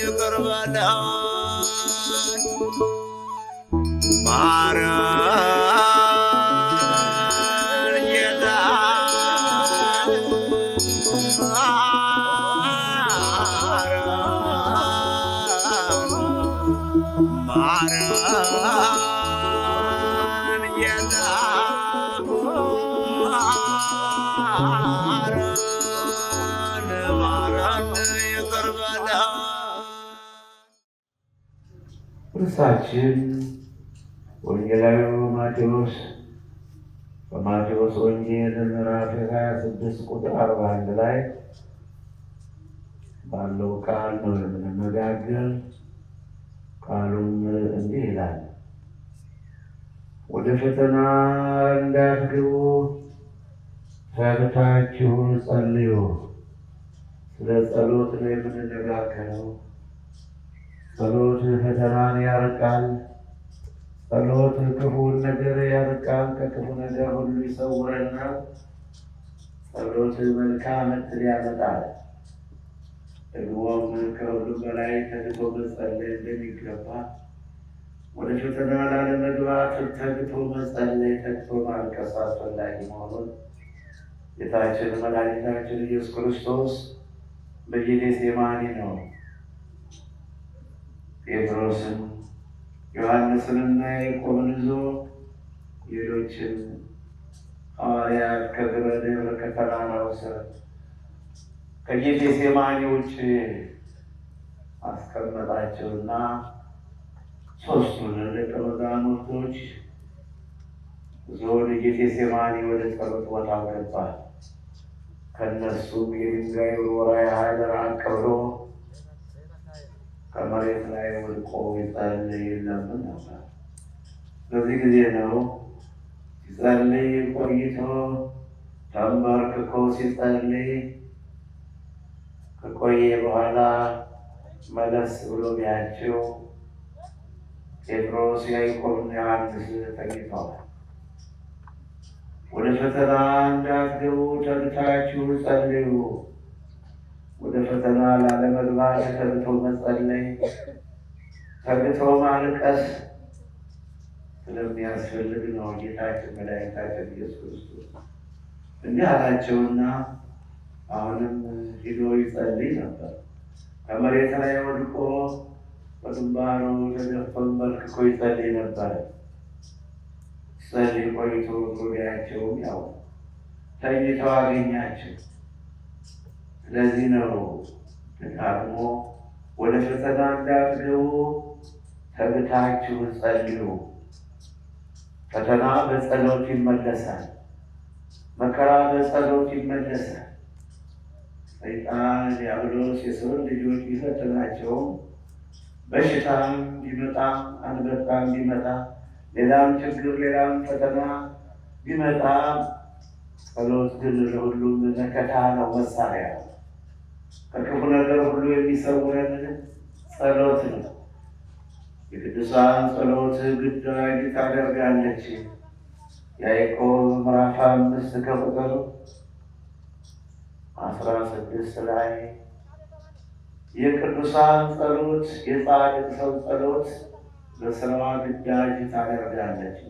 ይቅርበለን ማረን ጌታ ማረን ጌታ እርሳችን ወንጌላዊው ማቴዎስ በማቴዎስ ወንጌል ምዕራፍ 26 ቁጥር 41 ላይ ባለው ቃል ነው የምንነጋገር። ቃሉም እንዲህ ይላል፣ ወደ ፈተና እንዳትገቡ ተግታችሁ ጸልዩ። ስለ ጸሎት ነው የምንነጋገረው። ጸሎት ፈተናን ያርቃል። ጸሎት ክፉን ነገር ያርቃል፣ ከክፉ ነገር ሁሉ ይሰውረናል። ጸሎት መልካም ዕድል ያመጣል። ደግሞም ከሁሉም በላይ ተግቶ መጸለይ እንደሚገባ፣ ወደ ፈተና ላለመግባት ተግቶ መጸለይ፣ ተግቶ ማልቀስ አስፈላጊ መሆኑን ጌታችን መድኃኒታችን ኢየሱስ ክርስቶስ በጌቴሴማኒ ነው ጴጥሮስን ዮሐንስንና ያዕቆብን ይዞ ሌሎችን ሐዋርያት ከግብረ ደብረ ከተራራው ስር ከጌቴሴማኒ ውጭ አስቀመጣቸውና ሦስቱን ደቀ መዛሙርቶች ይዞ ወደ ጌቴሴማኒ ወደ ጸሎት ቦታው ገባ። ከእነሱም የድንጋይ ውርወራ ያህል ራቅ ብሎ ከመሬት ላይ ወድቆ ይጸልይ ለምን ነበር። በዚህ ጊዜ ነው ሲጸልይ ቆይቶ ተንበርክኮ ሲጸልይ ከቆየ በኋላ መለስ ብሎ ቢያቸው ጴጥሮስ፣ ያዕቆብና ዮሐንስ ተኝተዋል። ወደ ፈተና እንዳትገቡ ተግታችሁ ጸልዩ። ወደ ፈተና ላለመግባት ተግቶ መጸለይ፣ ተግቶ ማልቀስ ስለሚያስፈልግ ነው። ጌታችን መድኃኒታችን ኢየሱስ ክርስቶስ እንዲህ አላቸውና አሁንም ሂዶ ይጸልይ ነበር። ከመሬት ላይ ወድቆ በግንባሩ ተደፍቶ ተንበርክኮ ይጸልይ ነበር። ጸልይ ቆይቶ ቢያቸውም ያው ተኝተው አገኛቸው። ስለዚህ ነው ደጋግሞ ወደ ፈተና እንዳትገቡ ተግታችሁ ጸልዩ። ፈተና በጸሎት ይመለሳል። መከራ በጸሎት ይመለሳል። ሰይጣን ዲያብሎስ የሰው ልጆች ቢፈትናቸውም በሽታም ቢመጣ አንበጣም ቢመጣ ሌላም ችግር ሌላም ፈተና ቢመጣ ጸሎት ግን ለሁሉም መከታ ነው፣ መሳሪያ ነው። ከክፉ ነገር ሁሉ የሚሰውረን ጸሎት ነው። የቅዱሳን ጸሎት ግዳጅ ታደርጋለች። ያዕቆብ ምዕራፍ 5 ከቁጥር 16 ላይ የቅዱሳን ጸሎት የጻድቅ ሰው ጸሎት በስራዋ ግዳጅ ታደርጋለች።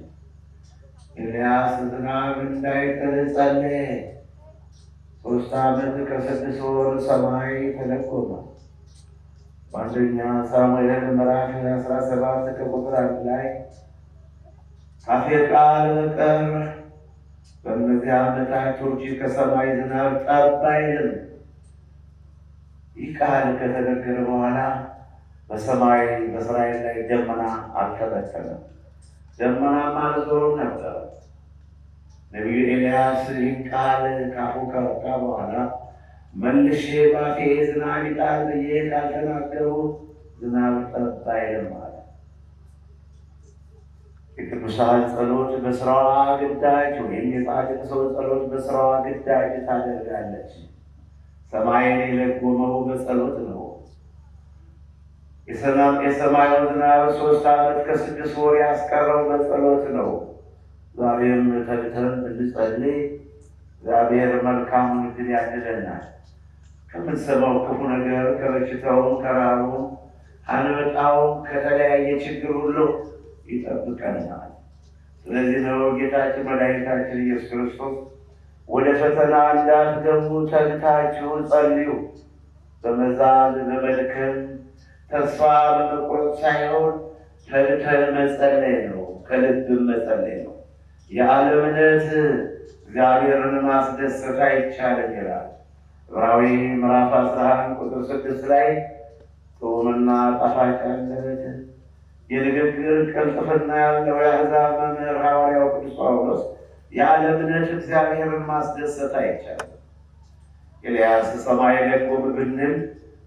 ኤልያስ ዝናብ እንዳይጥል ጸለየ። 3 ዓመት ከ6 ወር ሰማይ ተለቆመ። በአንደኛ ሳሙኤል ምዕራፍ 17 ከቁጥር 1 ላይ ካፌ ቃል በቀር በእነዚህ ዓመታቶች ከሰማይ ዝናብ ጠብ አይልም። ይህ ቃል ከተነገረ በኋላ በሰማይ በእስራኤል ላይ ደመና አልተበተነም፣ ደመናም አልዞረም ነበር። ነቢዩ ኤልያስ ይህን ቃል ካፉ ከወጣ በኋላ መልሼ ባፌ ዝናብ ይጣል ብዬ ካልተናገሩ ዝናብ ጠብ አይልም አለ። የቅዱሳን ጸሎት በስራዋ ግዳጅ ወይም የጻድቅ ሰው ጸሎት በስራዋ ግዳጅ ታደርጋለች። ሰማይን የለጎመው በጸሎት ነው። የሰማዩ ዝናብ 3 ዓመት ከ6 ወር ያስቀረው በጸሎት ነው። ዛሬም ተግተን እንጸልይ፣ እግዚአብሔር መልካሙን ዕድል ያድለናል። ከምንሰማው ክፉ ነገር ከበሽታውም ከረሃቡም አንበጣውም ከተለያየ ችግር ሁሉ ይጠብቀናል። ስለዚህ ነው ጌታችን መድኃኒታችን ኢየሱስ ክርስቶስ ወደ ፈተና እንዳትገቡ ተግታችሁ ጸልዩ፣ በመዛል በመድከም ተስፋ በመቁረጥ ሳይሆን ተግተን መጸለይ ነው፣ ከልብም መጸለይ ነው። የዓለም እምነት እግዚአብሔርን ማስደሰት አይቻልም ይላል ዕብራዊ ምዕራፍ 11 ቁጥር 6 ላይ ጥዑምና ጣፋጭ አንደበት የንግግር ቅልጥፍና ያለው የአሕዛብ መምህር ሐዋርያው ቅዱስ ጳውሎስ የዓለም እምነት እግዚአብሔርን ማስደሰት አይቻልም። ኤልያስ ሰማይ ለቆም ብንል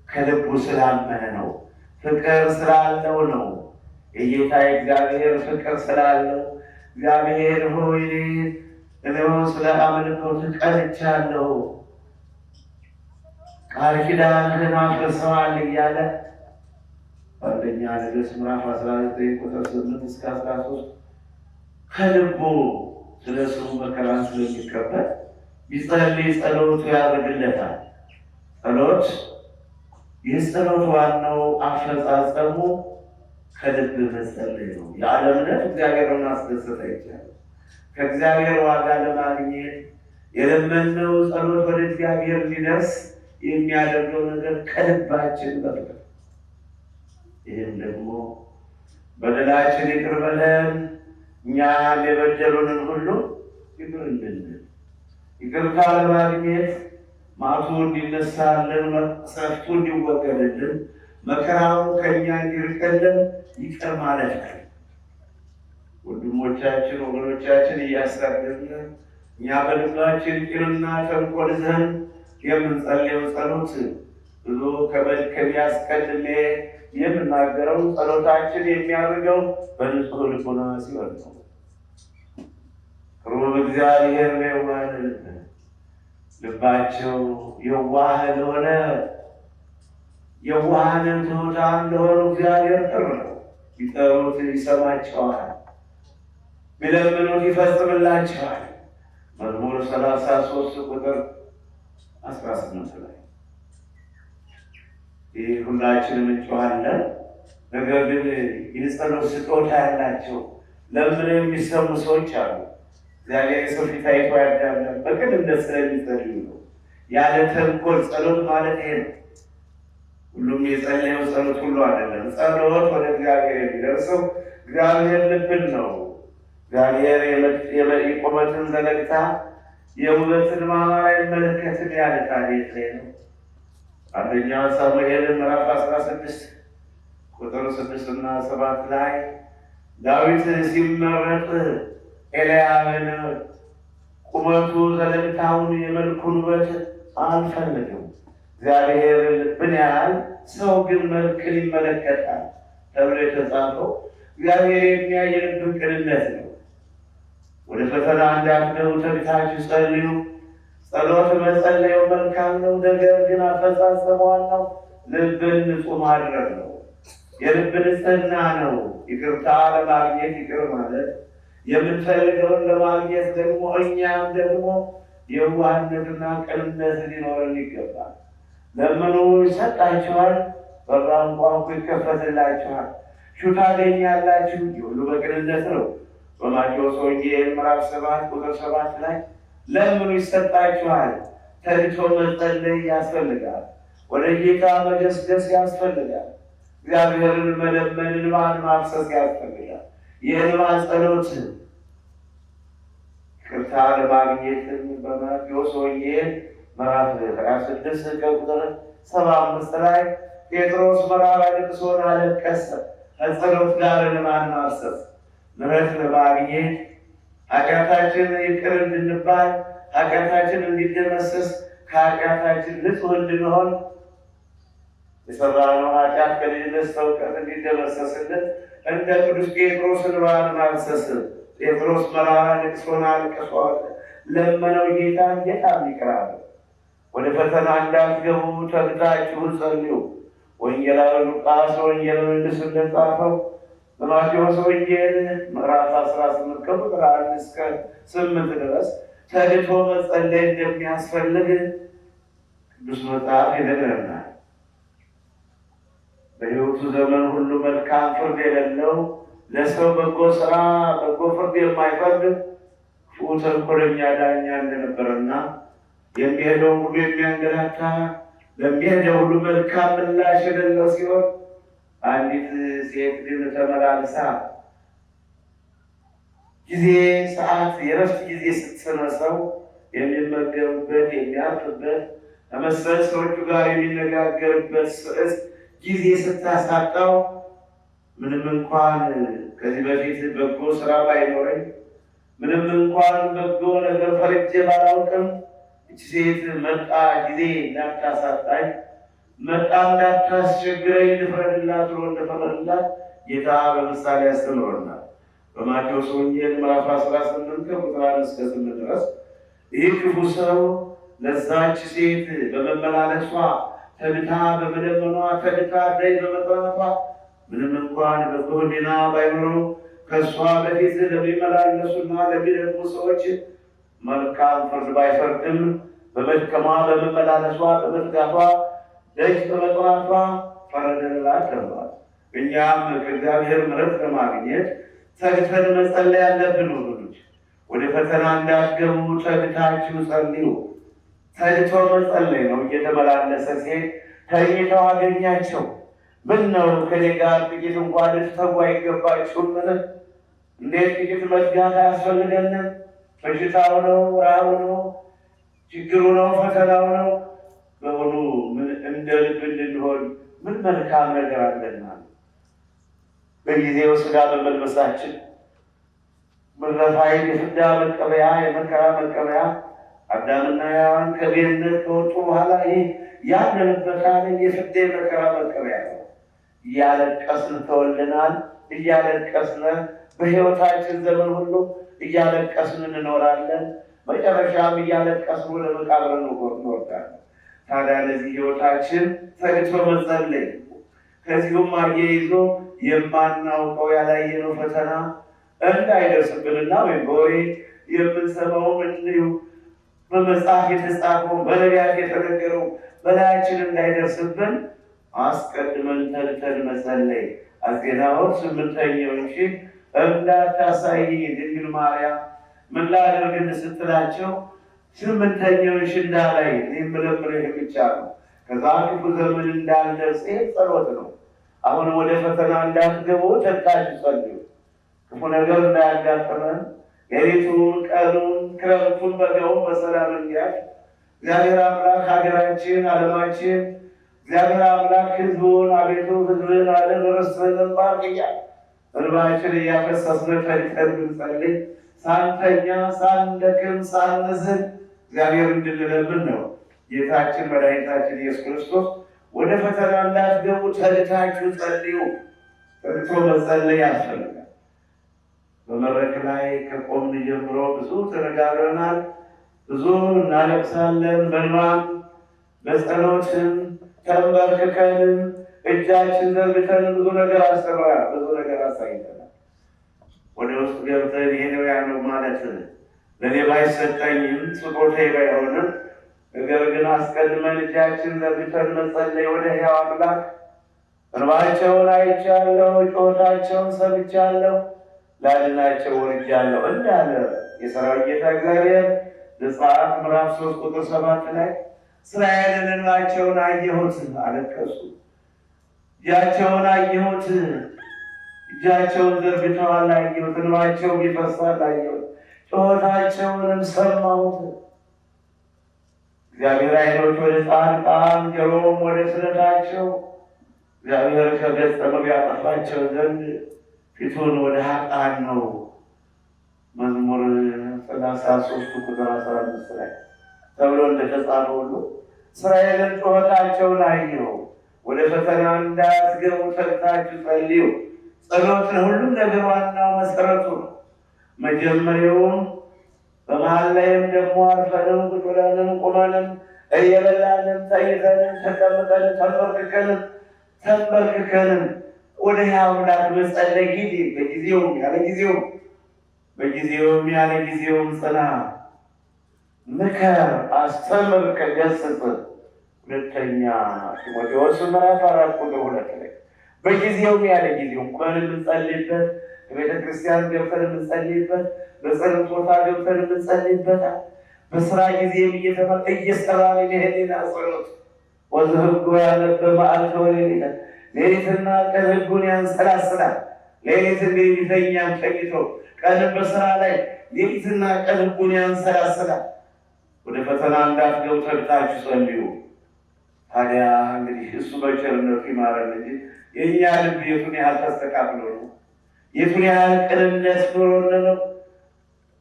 ከልቡ ስላመነ ነው፣ ፍቅር ስላለው ነው። የጌታ እግዚአብሔር ፍቅር ስላለው እግዚአብሔር ሆይ እኔው ስለ አምልኮት ቀንቻለሁ፣ ቃል ኪዳንህን አፍርሰዋል እያለ አንደኛ ነገሥት ምዕራፍ 19 ቁጥር 8 እስከ 13 ከልቡ ስለ ስሙ መከራን ስለሚቀበል ቢጸልይ ጸሎቱ ያደርግለታል። ጸሎት የጸሎት ዋናው አፈጻጸሙ ከልብ መጸለይ ነው። የዓለም እምነት እግዚአብሔርን ማስደሰት አይቻልም። ከእግዚአብሔር ዋጋ ለማግኘት የለመነው ጸሎት ወደ እግዚአብሔር ሊደርስ የሚያደርገው ነገር ከልባችን በፍቅር ይህም ደግሞ በደላችን ይቅር በለን እኛም የበደሉንን ሁሉ ይቅር እንድንል ይቅርታ ለማግኘት ማቱ እንዲነሳልን መቅሰፍቱ እንዲወገድልን መከራው ከእኛ እንዲርቅልን ይቅር ማለት ነው። ወንድሞቻችን ወገኖቻችን እያሳደድን እኛ በልባችን ቂምና ተንኮል ይዘን የምንጸልየው ጸሎት ብዙ ከመድከም ያስቀድሜ የምናገረው ጸሎታችን የሚያደርገው በንጹሕ ልቡና ሲሆን ነው። ሩብ እግዚአብሔር የዋህ ልባቸው የዋህ ለሆነ የዋሃንን ትሑታን ለሆኑ እግዚአብሔር ቅርብ ነው። ቢጠሩት ይሰማቸዋል፣ ቢለምኑት ይፈጽምላቸዋል። መዝሙር 33 ቁጥር 18 ላይ ይህ ሁላችንም እንጮኻለን። ነገር ግን የጸሎት ስጦታ ያላቸው ለምነው የሚሰሙ ሰዎች አሉ። እግዚአብሔር የሰው ፊት አይቶ ያዳምጣል። በቅንነት ስለሚጸልዩ ነው። ያለ ተንኮል ጸሎት ማለት ይሄ ነው። ሁሉም የጸለየው ጸሎት ሁሉ አይደለም። ጸሎት ወደ እግዚአብሔር የሚደርሰው እግዚአብሔር ልብን ነው። እግዚአብሔር የቁመትን ዘለግታ የውበትን ማማር አይመለከትም ያለ ታሪክ ነው። አንደኛ ሳሙኤል ምዕራፍ 16 ቁጥር 6 እና 7 ላይ ዳዊት ሲመረጥ ኤልያብን ቁመቱ ዘለግታውን የመልኩን ውበት አልፈልግም፣ እግዚአብሔር ልብን ያያል፣ ሰው ግን መልክን ይመለከታል ተብሎ የተጻፈው እግዚአብሔር የሚያይ የልብን ቅንነት ነው። ወደ ፈተና እንዳትገቡ ተግታችሁ ጸልዩ። ጸሎት መጸለዩ መልካም ነው። ነገር ግን አፈጻጸሙ ዋናው ልብን ንጹሕ ማድረግ ነው። የልብ ንጽሕና ነው። ይቅርታ ለማግኘት ይቅር ማለት፣ የምንፈልገውን ለማግኘት ደግሞ እኛም ደግሞ የዋህነትና ቅንነት ሊኖረን ይገባል። ለምኑ ይሰጣችኋል፣ በሩ አንኳኩ ይከፈትላችኋል፣ ሹ ታገኛላችሁ። ሁሉ በቅንነት ነው። በማቴዎስ ወንጌል ምዕራፍ 7 ቁጥር 7 ላይ ለምኑ ይሰጣችኋል። ተግቶ መጸለይ ያስፈልጋል። ወደ ጌታ መገስገስ ያስፈልጋል። እግዚአብሔርን መለመን፣ እንባን ማፍሰስ ያስፈልጋል። የእንባ ጸሎት ይቅርታ ለማግኘትም በማቴዎስ ወንጌል ምዕራፍ 26 ከቁጥር 75 ላይ ጴጥሮስ መራራ ልቅሶን አለቀሰ። ከጸሎት ጋር እንባን ማፍሰስ ምሕረት ለማግኘት ኃጢአታችን ይቅር እንድንባል ኃጢአታችን እንዲደመሰስ ከኃጢአታችን ንጹሕ እንድንሆን የሰራነው ኃጢአት ከልጅነት እስከ እውቀት እንዲደመሰስልን እንደ ቅዱስ ጴጥሮስ እንባን ማፍሰስ። ጴጥሮስ መራራ ልቅሶን አልቅሷል፣ ለመነው ጌታን፣ ጌታም ይቅር አለው። ወደ ፈተና እንዳትገቡ ተግታችሁ ጸልዩ። ወንጌላዊ ሉቃስ ወንጌል መንግሥት እንደጻፈው በማቴዎስ ወንጌል ምዕራፍ 18 ከቁጥር 1 እስከ 8 ድረስ ተግቶ መጸለይ እንደሚያስፈልግ ቅዱስ መጽሐፍ ይነግረናል። በሕይወቱ ዘመን ሁሉ መልካም ፍርድ የሌለው ለሰው በጎ ስራ በጎ ፍርድ የማይፈርድ ክፉ ተንኮለኛ ዳኛ እንደነበረና የሚሄደው ሁሉ የሚያንገላታ ለሚሄደው ሁሉ መልካም ምላሽ የሌለው ሲሆን አንዲት ሴት ግን ተመላልሳ ጊዜ ሰዓት የረፍት ጊዜ ስትሰነሰው የሚመገብበት የሚያርፍበት ከመሰል ሰዎቹ ጋር የሚነጋገርበት ጊዜ ስታሳጣው ምንም እንኳን ከዚህ በፊት በጎ ስራ ባይኖረኝ ምንም እንኳን በጎ ነገር ፈርጄ ባላውቅም እቺ ሴት መጣ ጊዜ እንዳታሳጣኝ መጣ እንዳታስቸግረኝ ልፍረድላት ብሎ እንደፈረደላት ጌታ በምሳሌ ያስተምረናል። በማቴዎስ ወንጌል ምዕራፍ 18 ከቁጥር 1 እስከ 8 ድረስ ይህ ክፉ ሰው ለዛች ሴት በመመላለሷ ተግታ በመለመኗ ተግታ ደጅ በመጥናቷ ምንም እንኳን በጎ ሕሊና ባይኖረው ከእሷ በፊት ለሚመላለሱና ለሚደግሙ ሰዎች መልካም ፍርድ ባይፈርድም በመድከሟ በመመላለሷ በመትጋቷ ደጅ በመጥናቷ ፈረደላት ተብሏል። እኛም ከእግዚአብሔር ምሕረት ለማግኘት ተግተን መጸለይ ያለብን ወገኖች፣ ወደ ፈተና እንዳትገቡ ተግታችሁ ጸልዩ። ተግቶ መጸለይ ነው። እየተመላለሰ ሴት ተኝተው አገኛቸው። ምን ነው ከኔ ጋር ጥቂት እንኳን ልትተጉ አይገባችሁምን? እንዴት ጥቂት መትጋት አያስፈልገንም? በሽታው ነው፣ ረሃቡ ነው፣ ችግሩ ነው፣ ፈተናው ነው። በሆኑ ምን እንደ ልብ እንድንሆን ምን መልካም ነገር አለና በጊዜው ሥጋ በመልበሳችን ምድረፋይን የፍዳ መቀበያ የመከራ መቀበያ አዳምና ሔዋን ከገነት ከወጡ በኋላ ይህ ያለንበት ዓለም የፍዳ መከራ መቀበያ ነው። እያለቀስን ተወልደናል። እያለቀስን በሕይወታችን ዘመን ሁሉ እያለቀስን እንኖራለን። መጨረሻም እያለቀስን ወደ መቃብር እንወርዳለን። ታዲያ ለዚህ ሕይወታችን ተግቶ መጸለይ ከዚሁም አያይዞ የማናውቀው ያላየነው ፈተና እንዳይደርስብንና ወይም በወሬ የምንሰማው እንዲሁ በመጽሐፍ የተጻፈው በነቢያት የተነገረው በላያችን እንዳይደርስብን አስቀድመን ተግተን መጸለይ። አዜናው 8ኛው እንዳታሳይ ድንግል ማርያም ምን ላደርግ ስትላቸው 8ኛው እንዳላይ የምለምነው ብቻ ነው። ከዛ ክፉ ዘመን እንዳንደርስ ጸሎት ነው። አሁን ወደ ፈተና እንዳትገቡ ተግታችሁ ጸልዩ። ክፉ ነገር እንዳያጋጥመን ሌሊቱን ቀኑን ክረምቱን በጋውን በሰላም እንዲያልፍ እግዚአብሔር አምላክ ሀገራችን ዓለማችን እግዚአብሔር አምላክ ሕዝቡን አቤቱ ሕዝብን ዓለም ርስትህን ባርክ እያልን እንባችን እያፈሰስን ተግተን ብንጸልይ ሳንተኛ ሳንደክም ሳንዝል እግዚአብሔር እንድንለምን ነው። ጌታችን መድኃኒታችን ኢየሱስ ክርስቶስ ወደ ፈተና እንዳትገቡ ተግታችሁ ጸልዩ። ተግቶ መጸለይ ያስፈልጋል። በመድረክ ላይ ከቆምን ጀምሮ ብዙ ተነጋግረናል። ብዙ እናለቅሳለን። በንባም በጸሎትም ተንበርክከንም እጃችን ዘርግተን ብዙ ነገር አስተምረናል። ብዙ ነገር አሳይተናል። ወደ ውስጥ ገብተን ይሄ ነው ያለው ማለት ለእኔ ባይሰጠኝም ስጦታዬ ባይሆንም ነገር ግን አስቀድመን እጃችን ዘርግተን መጸለይ ወደ ሕያው አምላክ እንባቸውን አይቻለሁ፣ ጩኸታቸውን ሰምቻለሁ፣ ላድናቸው ወርጃለሁ እንዳለ የሠራዊት ጌታ እግዚአብሔር ዘጸአት ምዕራፍ 3 ቁጥር 7 ላይ እስራኤልን እንባቸውን አየሁት፣ አለቀሱ። እጃቸውን አየሁት፣ እጃቸውን ዘርግተዋል አየሁት፣ እንባቸው ይፈሳል አየሁት፣ ጩኸታቸውንም ሰማሁት። እግዚአብሔር ዓይኖች ወደ ጻድቃን ጆሮም ወደ ስለታቸው እግዚአብሔር ከገጸ ምድር ያጠፋቸው ዘንድ ፊቱን ወደ ኃጥአን ነው። መዝሙር 33 ቁጥር 15 ላይ ተብሎ እንደተጻፈ ሁሉ እስራኤልን ጩኸታቸውን አየሁ። ወደ ፈተና እንዳትገቡ ተግታችሁ ጸልዩ። ጸሎት ለሁሉም ነገር ዋናው መሰረቱ ነው። መጀመሪያውም በመሀል ላይም ደግሞ አርፈንም ቁጭ ብለንም ቁመንም እየበላንም ተይዘንም ተቀምጠንም ተንበርክከንም ወደ ሕያው አምላክ መጸለይ ጊዜ በጊዜውም ያለ ጊዜውም በጊዜውም ያለ ጊዜውም ጽና፣ ምከር፣ አስተምር፣ ገስጽ። ሁለተኛ ጢሞቴዎስ ምዕራፍ 4 ቁጥር 2 ላይ በጊዜውም ያለ ጊዜው ቁመን የምንጸልይበት በቤተ ክርስቲያን ገብተን የምንጸልይበት በጸሎት ቦታ ገብተን የምንጸልይበት በስራ ጊዜም እየሰራን የህሊና ጸሎት ወዝህጎ ያነበ መዓልተ ወሌሊተ ሌሊትና ቀን ህጉን ያንሰላስላል። ሌሊት እንግዲህ ቢተኛም ተኝቶ ቀንም በስራ ላይ ሌሊትና ቀን ህጉን ያንሰላስላል። ወደ ፈተና እንዳትገቡ ተግታችሁ ጸልዩ። ታዲያ እንግዲህ እሱ በቸርነቱ ይማረን እንጂ የእኛ ልብ የቱን ያህል ተስተካክሎ ነው? የቱን ያህል ቅንነት ኖሮን ነው?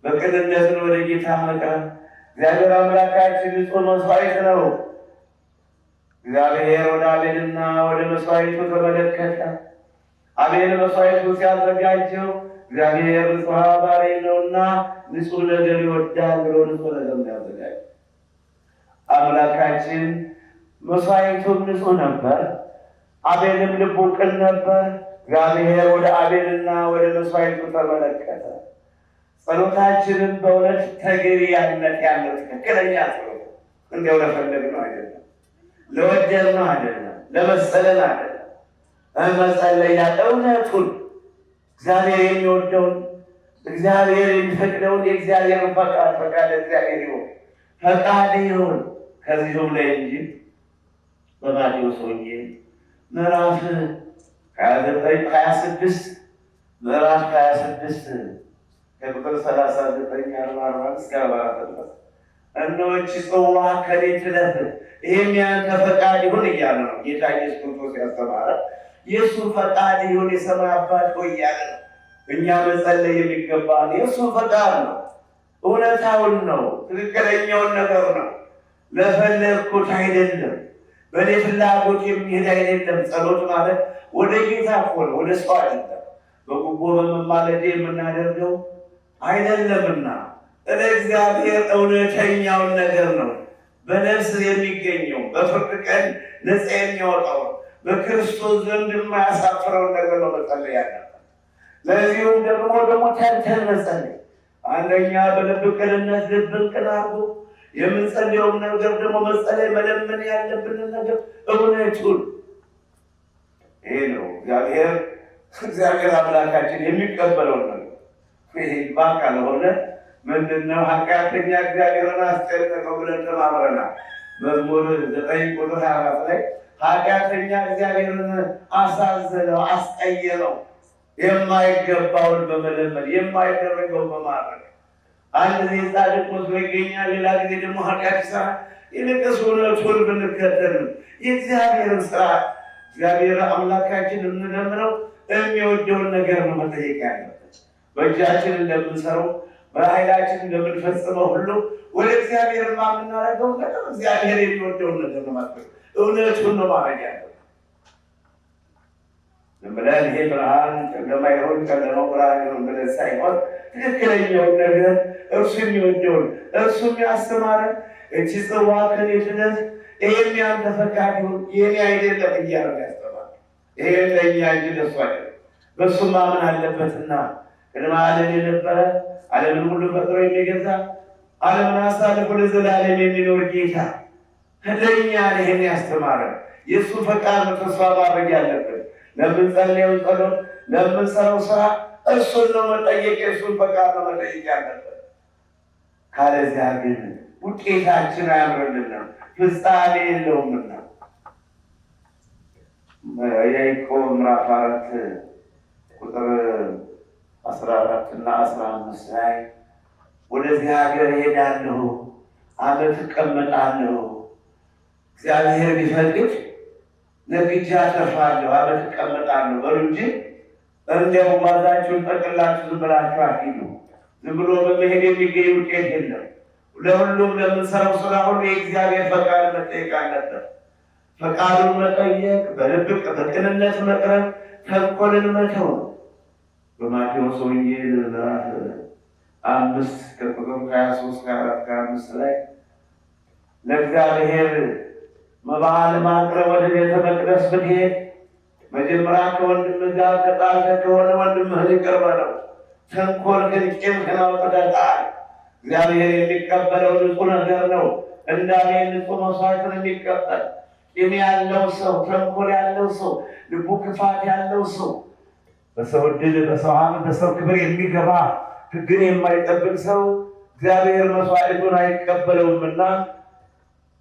በቅንነት ነው ወደ ጌታ መቅረብ። እግዚአብሔር አምላካችን ንጹሕ መስዋዕት ነው። እግዚአብሔር ወደ አቤልና ወደ መስዋዕቱ ተመለከተ። አቤል መስዋዕቱ ሲያዘጋጀው እግዚአብሔር ንጹሕ ባሕርይ ነውና ንጹሕ ነገር ይወዳል ብሎ ንጹሕ ነገር ያዘጋጅ። አምላካችን መስዋዕቱም ንጹሕ ነበር፣ አቤልም ልቡ ቅን ነበር። እግዚአብሔር ወደ አቤልና ወደ መስዋዕቱ ተመለከተ። ጸሎታችንም በእውነት ተገቢነት ያለው ትክክለኛ ጸሎት እንዲያው ለፈለግነው አይደለም፣ ለወደድነው አይደለም፣ ለመሰለን አይደለም። መጸለያ እውነቱን እግዚአብሔር የሚወደውን እግዚአብሔር የሚፈቅደውን የእግዚአብሔርን ፈቃድ እግዚአብሔር ይሁን ፈቃድ ይሁን ከዚሁም ላይ እንጂ በማቴዎስ ወንጌል ምዕራፍ 26 ምዕራፍ 26 ከቁጥር 39 እስከ 44 እነሆች ጽዋ ከኔ ትለፍ ይህም ያንተ ፈቃድ ይሁን እያለ ነው ጌታ ኢየሱስ ክርስቶስ ያስተማረ። የእሱ ፈቃድ ይሁን የሰማይ አባት ሆይ እያለ ነው እኛ መጸለይ የሚገባን። የእሱ ፈቃድ ነው፣ እውነታውን ነው፣ ትክክለኛውን ነገር ነው። ለፈለግኩት አይደለም፣ በእኔ ፍላጎት የሚሄድ አይደለም። ጸሎት ማለት ወደ ጌታ እኮ ነው፣ ወደ ሰው አይደለም። በጉቦ በመማለድ የምናደርገው አይደለምና ለእግዚአብሔር እውነተኛውን ነገር ነው በነፍስ የሚገኘው በፍርድ ቀን ነፃ የሚያወጣው በክርስቶስ ዘንድ የማያሳፍረውን ነገር ነው መጸለይ ያለበት። ለዚሁም ደግሞ ተንተን መጸለይ አንደኛ በልብ ቅንነት ልብን ቅን አድርጎ የምንጸልየውን ነገር ደግሞ መጸለይ መለመን ያለብንን ነገር እውነቱን ይሄ ነው እግዚአብሔር አምላካችን የሚቀበለውን ነገር ይሄ ባካ ለሆነ ምንድነው ኃጢአተኛ እግዚአብሔርን አስጨነቀው ብለን ተማምረናል። መዝሙር 9 ቁጥር 24 ላይ ኃጢአተኛ እግዚአብሔርን አሳዘነው፣ አስቀየመው የማይገባውን በመለመን የማይደረገው በማድረግ አንድ ጊዜ ጻድቅ መስሎ ይገኛል፣ ሌላ ጊዜ ደግሞ ኃጢአት ይሰራል። ይልቅስ እውነቱን ብንከተል የእግዚአብሔርን ስራ እግዚአብሔር አምላካችን የምንለምነው የሚወደውን ነገር ነው መጠየቅ ያለበት። በእጃችን እንደምንሰራው በኃይላችን እንደምንፈጽመው ሁሉ ወደ እግዚአብሔር የምናደርገው ነገር እግዚአብሔር የሚወደውን ነገር ነው ማለት እውነቱን ነው ማድረግ ያለበት። ዝም ብለን ይሄ ብርሃን ጨለማ ይሆን ጨለማው ብርሃን ይሆን ብለን ሳይሆን ትክክለኛውን ነገር እርሱ የሚወደውን እርሱ የሚያስተማረን እቺ ጽዋ ከኔ ትለፍ ይሄም ያንተ ፈቃድ ይሁን የኔ አይደለም እያለ ያስተማር። ይሄ ለእኛ እንጂ ለእሱ አይደለም። በእሱ ማመን አለበትና ቅድመ ዓለም የነበረ ዓለምን ሁሉ ፈጥሮ የሚገዛ ዓለምን አሳልፎ ለዘላለም የሚኖር ጌታ ለእኛ ይህን ያስተማረን የእሱ ፈቃድ ተስፋ ማድረግ ያለብን። ለምንጸልየው ጸሎት ለምንሰራው ስራ እሱን ነው መጠየቅ፣ የእሱን ፈቃድ ነው መጠየቅ ያለብን። ካለዚያ ግን ውጤታችን አያምርልንም፣ ፍጻሜ የለውምና። ያዕቆብ ምዕራፍ 4 ቁጥር 14 እና 15 ላይ ወደዚህ ሀገር እሄዳለሁ፣ ዓመት እቀመጣለሁ፣ እግዚአብሔር ቢፈቅድ ነግጄ አተርፋለሁ፣ ዓመት እቀመጣለሁ በሉ እንጂ እንዲያው ጓዛችሁን ጠቅላችሁ ዝም ብላችሁ አትሂዱ። ዝም ብሎ በመሄድ የሚገኝ ውጤት የለም። ለሁሉም ለምንሰራው ስራ ሁሉ የእግዚአብሔር ፈቃድ መጠየቅ አለበት። ፈቃዱን መጠየቅ፣ በልብ በቅንነት መቅረብ፣ ተንኮልን መተው ነው። በማቴዎስ ወንጌል ምዕራፍ 5 ከቁጥር 23-24-25 ላይ ለእግዚአብሔር መባል ማቅረብ ወደ ቤተ መቅደስ ብትሄድ መጀመሪያ ከወንድምህ ጋር ተጣልተህ ከሆነ ወንድምህን ይቅር በለው፣ ተንኮልህን ቂምህን አውጥተህ ጣል። እግዚአብሔር የሚቀበለው ንጹሕ ነገር ነው። እንዳቤል ንጹሕ መስዋዕትን የሚቀበል ቂም ያለው ሰው፣ ተንኮል ያለው ሰው፣ ልቡ ክፋት ያለው ሰው፣ በሰው ዕድል፣ በሰው ሀብት፣ በሰው ክብር የሚገባ ሕግን የማይጠብቅ ሰው እግዚአብሔር መስዋዕቱን አይቀበለውምና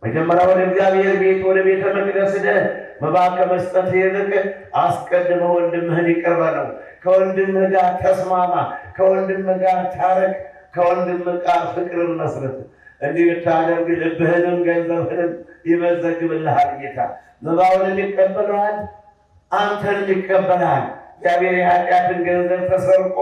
መጀመሪያ ወደ እግዚአብሔር ቤት ወደ ቤተ መቅደስ ሄደህ መባ ከመስጠት ይልቅ አስቀድመህ ወንድምህን ይቅር በለው። ከወንድምህ ጋር ተስማማ፣ ከወንድምህ ጋር ታረቅ፣ ከወንድምህ ጋር ፍቅርን መስረት። እንዲህ ብታደርግ ልብህንም ገንዘብህንም ይመዘግብልሃል ጌታ። መባውንም ይቀበልሃል፣ አንተንም ይቀበልሃል። እግዚአብሔር የኃጢአትን ገንዘብ ተሰርቆ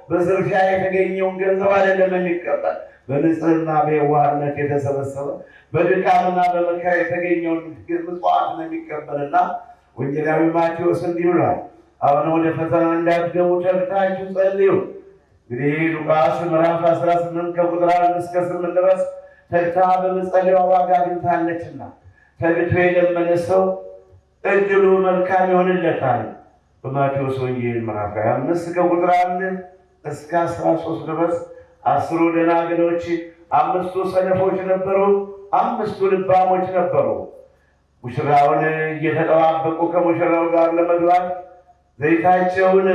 በዝርፊያ የተገኘውን ገንዘብ አይደለም የሚቀበል፣ በንጽህና በየዋህነት የተሰበሰበ በድካምና በመከራ የተገኘውን ምጽዋት ነው የሚቀበልና ወንጌላዊ ማቴዎስ እንዲህ ብሏል፣ አሁን ወደ ፈተና እንዳትገቡ ተግታችሁ ጸልዩ። እንግዲህ ሉቃስ ምዕራፍ 18 ከቁጥር 1 እስከ 8 ድረስ ተግታ በመጸለይዋ ዋጋ አግኝታለችና ተግቶ የለመነ ሰው እድሉ መልካም ይሆንለታል። በማቴዎስ ወንጌል ምዕራፍ 25 ከቁጥር 1 እስከ 13 ድረስ 10 ደናግሎች፣ 5 ሰነፎች ነበሩ፣ 5 ልባሞች ነበሩ። ሙሽራውን እየተጠባበቁ ከሙሽራው ጋር ለመግባት ዘይታቸውን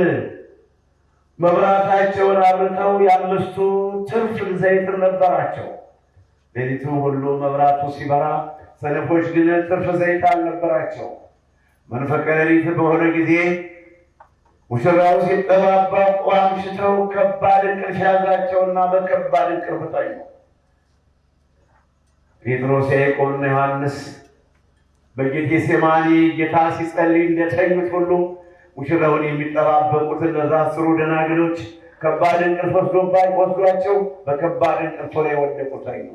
መብራታቸውን አብርተው የ5ቱ ትርፍ ዘይት ነበራቸው። ሌሊቱ ሁሉ መብራቱ ሲበራ፣ ሰነፎች ግን ትርፍ ዘይት አልነበራቸው። መንፈቀ ሌሊት በሆነ ጊዜ ሙሽራው ሲጠባበቁ አምሽተው ከባድ እንቅልፍ ያዛቸውና በከባድ እንቅልፍ ተኙ። ጴጥሮስ፣ ያዕቆብና ዮሐንስ በጌቴሴማኒ ጌታ ሲጸልይ እንደተኙት ሁሉ ሙሽራውን የሚጠባበቁት እነዛ 10 ደናግሎች ከባድ እንቅልፍ ወስዷቸው በከባድ እንቅልፍ ላይ ወደቁ፣ ተኙ።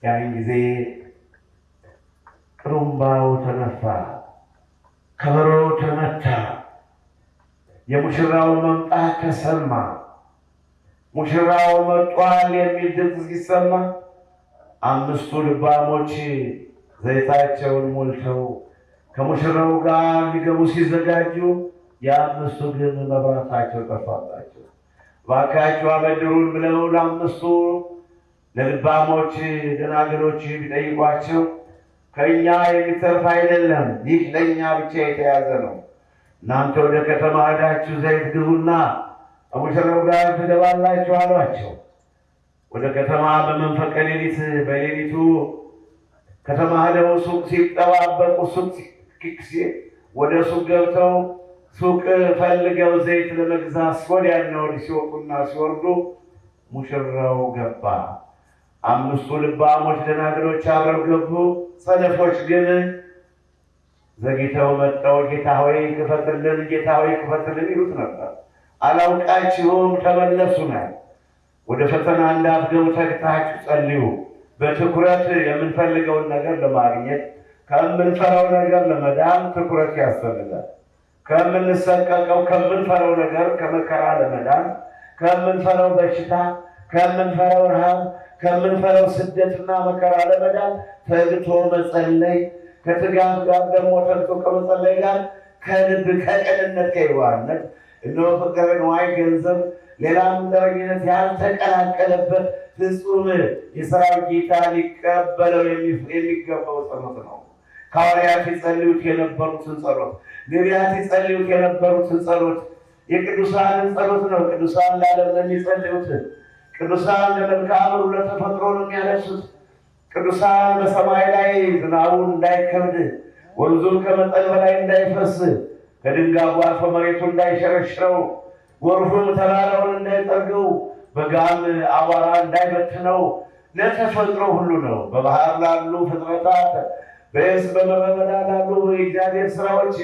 ያን ጊዜ ጥሩምባው ተነፋ፣ ከበሮ ተመታ፣ የሙሽራው መምጣት ተሰማ። ሙሽራው መጥቷል የሚል ድምፅ ሲሰማ 5ቱ ልባሞች ዘይታቸውን ሞልተው ከሙሽራው ጋር ሊገቡ ሲዘጋጁ የ5ቱ ግን መብራታቸው ጠፋባቸው። እባካችሁ አበድሩን ብለው ለ5ቱ ለልባሞች ደናግሎች ቢጠይቋቸው ከእኛ የሚተርፍ አይደለም፣ ይህ ለእኛ ብቻ የተያዘ ነው። እናንተ ወደ ከተማ ሄዳችሁ ዘይት ግዙና ከሙሽራው ጋር ትገባላችሁ አሏቸው። ወደ ከተማ በመንፈቀ ሌሊት በሌሊቱ ከተማ ሄደው ሱቅ ሲጠባበቁ ወደ ሱቅ ገብተው ሱቅ ፈልገው ዘይት ለመግዛት ወዲያና ወዲህ ሲወጡና ሲወርዱ ሙሽራው ገባ። 5ቱ ልባሞች ደናግሎች አብረው ገቡ። ሰነፎች ግን ዘግይተው መጥተው ጌታ ሆይ ክፈትልን፣ ጌታ ሆይ ክፈትልን ይሉት ነበር። አላውቃችሁም ተመለሱ ነው። ወደ ፈተና እንዳትገቡ ተግታችሁ ጸልዩ። በትኩረት የምንፈልገውን ነገር ለማግኘት ከምንፈራው ነገር ለመዳን ትኩረት ያስፈልጋል። ከምንሰቀቀው ከምንፈራው ነገር ከመከራ ለመዳን ከምንፈራው በሽታ፣ ከምንፈራው ረሃብ፣ ከምንፈራው ስደትና መከራ ለመዳን ተግቶ መጸለይ፣ ከትጋት ጋር ደግሞ ተግቶ ከመጸለይ ጋር ከልብ ከቅንነት ከየዋህነት እነሆ ፍቅረ ነዋይ ገንዘብ ሌላም ዘረኝነት ያልተቀላቀለበት ፍጹም የሰራዊት ጌታ ሊቀበለው የሚገባው ጸሎት ነው። ሐዋርያት ይጸልዩት የነበሩትን ጸሎት፣ ነቢያት ይጸልዩት የነበሩትን ጸሎት የቅዱሳንን ጸሎት ነው። ቅዱሳን ለዓለም ለሚጸልዩት፣ ቅዱሳን ለመልክዓ ምድሩ ለተፈጥሮ ነው የሚያለቅሱት። ቅዱሳን በሰማይ ላይ ዝናቡን እንዳይከብድ፣ ወንዙን ከመጠን በላይ እንዳይፈስ፣ ከድንጋዩ አልፎ መሬቱ እንዳይሸረሽረው፣ ጎርፉም ተራራውን እንዳይጠርገው፣ በጋም አቧራ እንዳይበትነው ለተፈጥሮ ሁሉ ነው። በባህር ላሉ ፍጥረታት፣ በየብስ በምድረ በዳ ላሉ የእግዚአብሔር ስራዎች፣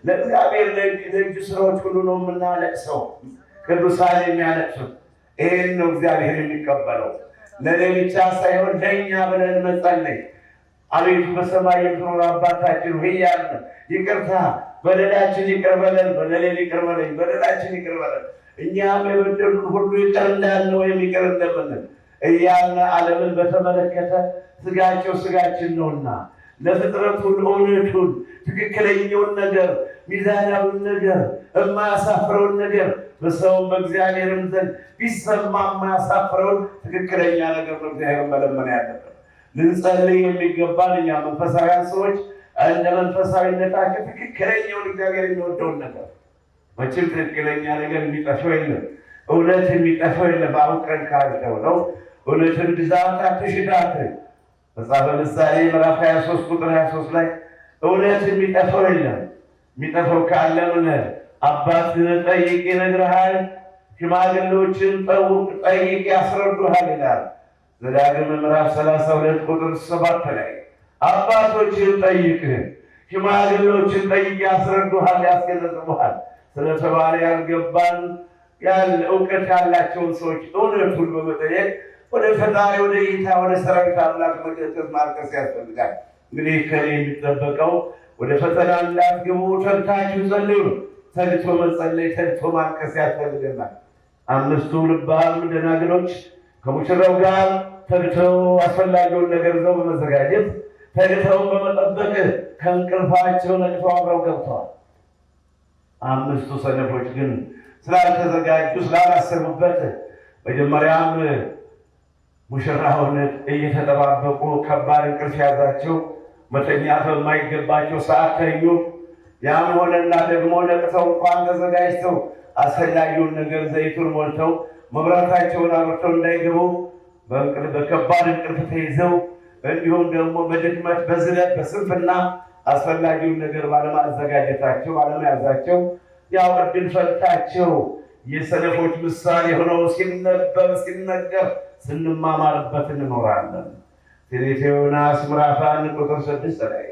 ለእግዚአብሔር ለእጁ ስራዎች ሁሉ ነው የምናለቅሰው። ቅዱሳን የሚያለቅሱት ይህን ነው እግዚአብሔር የሚቀበለው። ለእኔ ብቻ ሳይሆን ለእኛ ብለን መጸለይ። አቤቱ በሰማይ የምትኖር አባታችን ሆይ እያልን ይቅርታ በደላችን ይቅር በለን፣ በደሌን ይቅር በለኝ፣ በደላችን ይቅር በለን እኛም የበደሉን ሁሉ ይቅር እንዳልን ወይም ይቅር እንደምንል እያልን ዓለምን በተመለከተ ስጋቸው ስጋችን ነውና ለፍጥረት ሁሉ እውነቱን ትክክለኛውን ነገር ሚዛናዊውን ነገር የማያሳፍረውን ነገር በሰውም በእግዚአብሔርም ዘንድ ቢሰማ የማያሳፍረውን ትክክለኛ ነገር በእግዚአብሔር መለመን ያለብን። ልንጸልይ የሚገባን እኛ መንፈሳውያን ሰዎች እንደ መንፈሳዊነታችን ትክክለኛውን እግዚአብሔር የሚወደውን ነገር መቼም ትክክለኛ ነገር የሚጠፋው የለም፣ እውነት የሚጠፋው የለም። አውቀን ካልተው ነው እውነትን ብዛት አትሽታት። መጽሐፈ ምሳሌ ምዕራፍ 23 ቁጥር 23 ላይ እውነት የሚጠፋው የለም፣ የሚጠፋው ካለ ምን አባትህን ጠይቅ ይነግርሃል፣ ሽማግሌዎችን ጠይቅ ያስረዱሃል ይላል። ዘዳግም ምዕራፍ 32 ቁጥር 7 ላይ አባቶችን ጠይቅ፣ ሽማግሌዎችን ጠይቅ ያስረዱሃል፣ ያስገነዝቡሃል ስለተባለ ያልገባን እውቀት ያላቸውን ሰዎች እውነቱን በመጠየቅ ወደ ፈጣሪ ወደ ጌታ ወደ ሰራዊት አምላክ መገሰጽ ማልቀስ ያስፈልጋል። እንግዲህ ከኔ የሚጠበቀው ወደ ፈተና እንዳትገቡ ተግታችሁ ጸልዩ። ተግቶ መጸለይ ተግቶ ማልቀስ ያስፈልገናል። 5ቱ ልባም ደናግሎች ከሙሽራው ጋር ተግተው አስፈላጊውን ነገር ይዘው በመዘጋጀት ተግተው በመጠበቅ ከእንቅልፋቸው ነቅተው አብረው ገብተዋል። 5ቱ ሰነፎች ግን ስላልተዘጋጁ ስላላሰቡበት መጀመሪያም ሙሽራውን እየተጠባበቁ ከባድ እንቅልፍ ያዛቸው፣ መተኛት በማይገባቸው ሰዓት ተኙ። ያም ሆነና ደግሞ ነቅተው እንኳን ተዘጋጅተው አስፈላጊውን ነገር ዘይቱን ሞልተው መብራታቸውን አብርተው እንዳይገቡ በከባድ እንቅልፍ ተይዘው እንዲሁም ደግሞ በድክመት በዝለት በስንፍና አስፈላጊውን ነገር ባለማዘጋጀታቸው ባለመያዛቸው ያው ዕድል ፈንታቸው የሰነፎች ምሳሌ ሆነው ሲነበብ ሲነገር ስንማማርበት እንኖራለን። ትንቢተ ዮናስ ምዕራፍ 1 ቁጥር 6 ላይ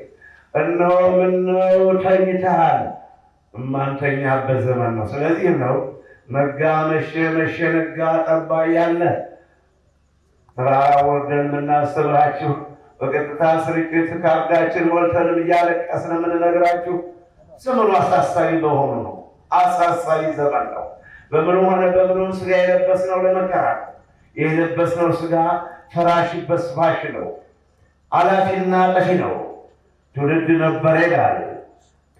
እነሆ ምነው ተኝተሃል፣ እማንተኛበት ዘመን ነው። ስለዚህ ነው ነጋ መሸ መሸ ነጋ ጠባ ያለ ተራራ ወርደን የምናስተምራችሁ በቀጥታ ስርጭት ካርዳችን ሞልተንም እያለቀስን የምንነግራችሁ ዘመኑ አሳሳቢ በሆኑ ነው። አሳሳቢ ዘመን ነው። በምን ሆነ በምን ስጋ የለበስነው ለመከራ ነው። የለበስነው ስጋ ፈራሽ በስፋሽ ነው፣ አላፊና ጠፊ ነው። ትውልድ ነበረ ይላል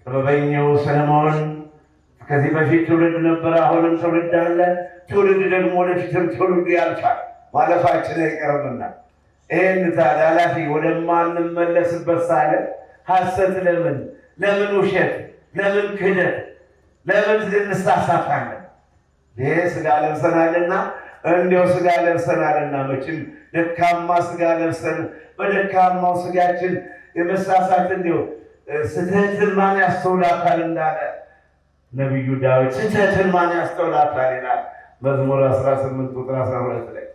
ጥበበኛው ሰለሞን። ከዚህ በፊት ትውልድ ነበረ፣ አሁንም ትውልድ አለ። ትውልድ ደግሞ ወደፊትም ትውልድ ያልፋል፣ ማለፋችን አይቀርምና ይህን ታዲያ ኃላፊ ወደማንመለስበት ሳለ ሐሰት ለምን ውሸት ለምን ክህደት ለምን እንሳሳታለን? ይሄ ስጋ ለብሰናልና እንዲያው ስጋ ለብሰናልና መቼም ደካማ ስጋ ለብሰን በደካማው ስጋችን የመሳሳት እንዲያው ስህተትን ማን ያስተውላታል እንዳለ ነቢዩ ዳዊት ስህተትን ማን ያስተውላታል ይላል መዝሙር 18 ቁጥር 12 ላይ።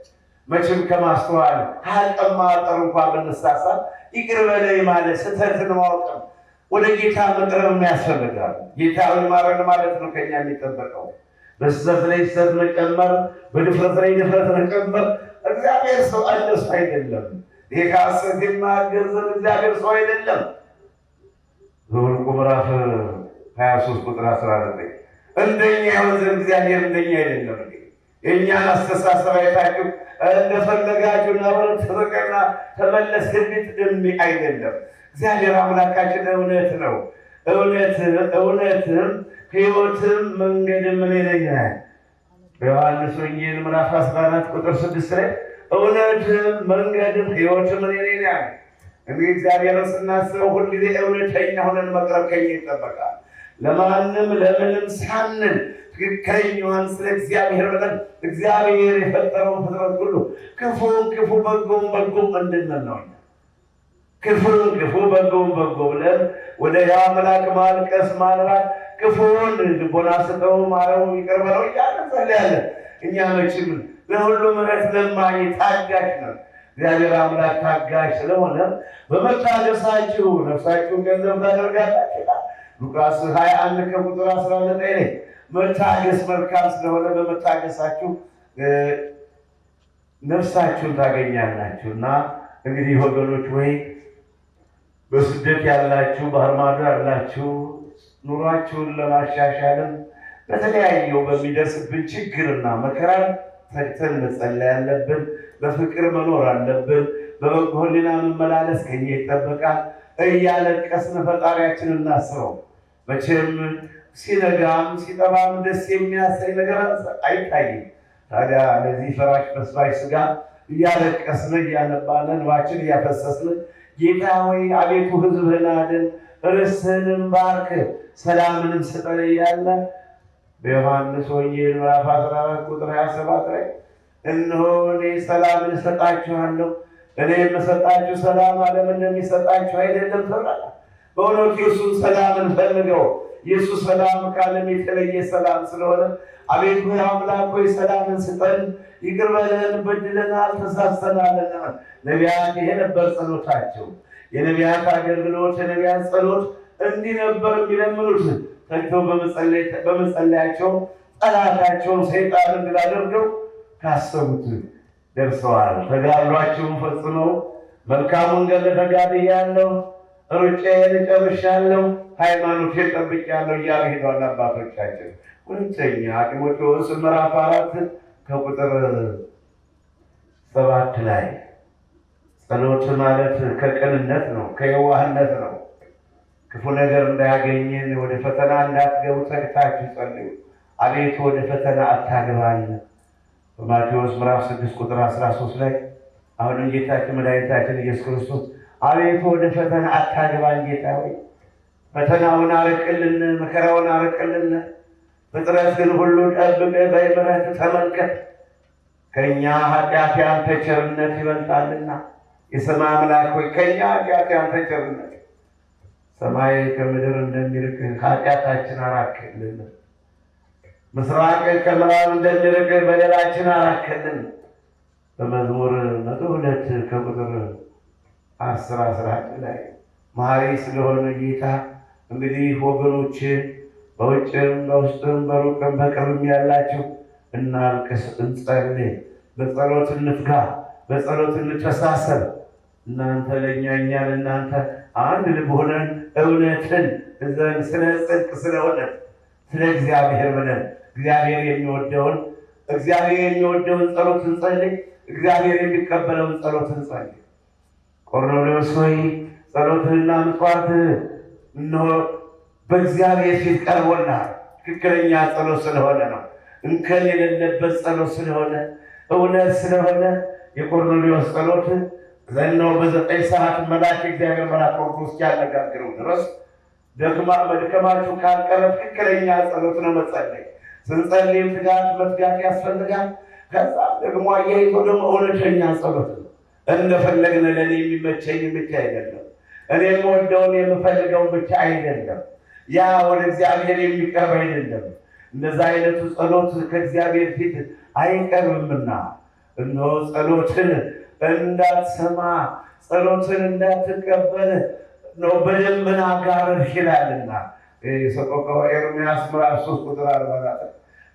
መቼም ከማስተዋል ሀልቀማ ጠሩ እንኳን ብንሳሳት ይቅር በለኝ ማለት ስህተትን ማወቅም ወደ ጌታ መቅረብ ያስፈልጋል። ጌታዊ ማረን ማለት ነው ከኛ የሚጠበቀው። በስህተት ላይ ስህተት መጨመር፣ በድፍረት ላይ ድፍረት መጨመር እግዚአብሔር ሰው አይደለም አይደለም። ይሄ ከሐሰት የማያገር ዘንድ እግዚአብሔር ሰው አይደለም። ዘኍልቍ ምዕራፍ 23 ቁጥር 19 እንደኛ ይሆን ዘንድ እግዚአብሔር እንደኛ አይደለም። የእኛን አስተሳሰብ አይታችሁ እንደፈለጋችሁ ናብረት ተዘቀና ተመለስ ግቢት ድሚ አይደለም። እግዚአብሔር አምላካችን እውነት ነው። እውነትም ሕይወትም መንገድም እኔ ነኝ። በዮሐንስ ወንጌል ምዕራፍ 14 ቁጥር 6 ላይ እውነትም መንገድም ሕይወትም እኔ ነኝ። እንግዲህ እግዚአብሔርን ስናስበው ሁልጊዜ እውነተኛ ሆነን መቅረብ ከኛ ይጠበቃል። ለማንም ለምንም ሳንል ትክክለኛዋን ስለ እግዚአብሔር ብለን እግዚአብሔር የፈጠረውን ፍጥረት ሁሉ ክፉን ክፉ በጎውን በጎ እንድንል ነው። ክፉን ክፉ በጎውን በጎ ብለን ወደ ያው አምላክ ማልቀስ ማልራት ክፉን ልቦና ስጠው ማረው ይቅር በለው እያልን እንጸልያለን። እኛ መቼም ለሁሉ ምሕረት ለማኝ ታጋሽ ነው። እግዚአብሔር አምላክ ታጋሽ ስለሆነ በመታገሳችሁ ነፍሳችሁን ገንዘብ ታደርጋላችሁ። ሉቃስ 21 ከቁጥር 19 ላይ መታገስ መልካም ስለሆነ በመታገሳችሁ ነፍሳችሁን ታገኛላችሁና እንግዲህ ወገኖች ወይ በስደት ያላችሁ ባህር ማዶ ያላችሁ ኑሯችሁን ለማሻሻልም በተለያየው በሚደርስብን ችግርና መከራን ተግተን መጸለይ ያለብን፣ በፍቅር መኖር አለብን። በበጎ ሕሊና መመላለስ ከኛ ይጠበቃል። እያለቀስን ፈጣሪያችንን እናስበው። መቼም ሲነጋም ሲጠባም ደስ የሚያሳይ ነገር አይታይም። ታዲያ ለዚህ ፈራሽ በስባሽ ስጋ እያለቀስን እያነባን እንባችን እያፈሰስን ጌታ ሆይ አቤቱ ሕዝብህን አድን፣ ርስትህንም ባርክ፣ ሰላምንም ስጠን እያለ በዮሐንስ ወንጌል ምዕራፍ 14 ቁጥር 27 ላይ እነሆ እኔ ሰላምን እሰጣችኋለሁ፣ እኔ የምሰጣችሁ ሰላም ዓለም እንደሚሰጣችሁ አይደለም ተብሏል። በእውነቱ የእሱን ሰላም እንፈልገው። የእሱ ሰላም ከዓለም የተለየ ሰላም ስለሆነ አቤቱ አምላክ ሆይ ሰላምን ስጠን፣ ይቅር በለን፣ በድለናል፣ ተሳስተናልና። ነቢያት ይሄ ነበር ጸሎታቸው። የነቢያት አገልግሎት፣ የነቢያት ጸሎት እንዲህ ነበር የሚለምኑት። ተግተው በመጸለያቸው ጠላታቸውን ሰይጣንን ድል አድርገው ካሰቡት ደርሰዋል። ተጋድሏቸውን ፈጽመው መልካሙን ገድል ተጋድያለሁ፣ ሩጫዬን ጨርሻለሁ፣ ሃይማኖቴን ጠብቄያለሁ እያሉ ሄደዋል አባቶቻችን። ሁለተኛ ጢሞቴዎስ ምዕራፍ 4 ከቁጥር 7 ላይ ጸሎት ማለት ከቅንነት ነው፣ ከየዋህነት ነው። ክፉ ነገር እንዳያገኘን ወደ ፈተና እንዳትገቡ ተግታችሁ ጸልዩ፣ አቤቱ ወደ ፈተና አታግባን። በማቴዎስ ምዕራፍ 6 ቁጥር 13 ላይ አሁንም ጌታችን መድኃኒታችን ኢየሱስ ክርስቶስ አቤቱ ወደ ፈተና አታግባን፣ ጌታ ሆይ ፈተናውን አርቅልን፣ መከራውን አርቅልን፣ ፍጥረትን ሁሉ ጠብቀህ በምሕረት ተመልከት፣ ከእኛ ኃጢአት ያንተ ቸርነት ይበልጣልና። የሰማይ አምላክ ሆይ ከእኛ ኃጢአት ያንተ ቸርነት ሰማይ ከምድር እንደሚርቅ ኃጢአታችን አራክልን፣ ምስራቅ ከምዕራብ እንደሚርቅ በደላችን አራክልን። በመዝሙር 102 ከቁጥር 10-11 ላይ መሐሪ ስለሆነ ጌታ እንግዲህ ወገኖች በውጭም በውስጥም በሩቅም በቅርብም ያላችሁ እናልቅስ፣ እንጸልይ፣ በጸሎት እንትጋ፣ በጸሎት እንተሳሰብ። እናንተ ለእኛ እኛ ለእናንተ አንድ ልብ ሆነን እውነትን እዘን ስለ ጽድቅ ስለሆነ ስለ እግዚአብሔር ብለን እግዚአብሔር የሚወደውን ጸሎት እንጸልይ፣ እግዚአብሔር የሚቀበለውን ጸሎት እንጸልይ። ቆርኔሌዎስ ሆይ ጸሎትህና ምጽዋትህ እነሆ በእግዚአብሔር ፊት ቀርቦልሃል። ትክክለኛ ጸሎት ስለሆነ ነው። እንከን የሌለበት ጸሎት ስለሆነ እውነት ስለሆነ የቆርኔሌዎስ ጸሎት ዘነው በ9 ሰዓት መልአክ እግዚአብሔር መልአክ ወርዶ እስኪያነጋግረው ድረስ መድከማችሁ ካልቀረ ትክክለኛ ጸሎት ነው መጸለይ። ስንጸልይም ትጋት መትጋት ያስፈልጋል። ከዛም ደግሞ አያይዞ ደግሞ እውነተኛ ጸሎት ነው። እንደፈለግን ለእኔ የሚመቸኝ ብቻ አይደለም፣ እኔ የምወደውን የምፈልገውን ብቻ አይደለም፣ ያ ወደ እግዚአብሔር የሚቀርብ አይደለም። እንደዛ አይነቱ ጸሎት ከእግዚአብሔር ፊት አይቀርብምና እነሆ ጸሎትን እንዳትሰማ ጸሎትን እንዳትቀበል ነው በደመና ጋረድህ ይላልና ሰቆቃወ ኤርምያስ ምዕራፍ 3 ቁጥር 44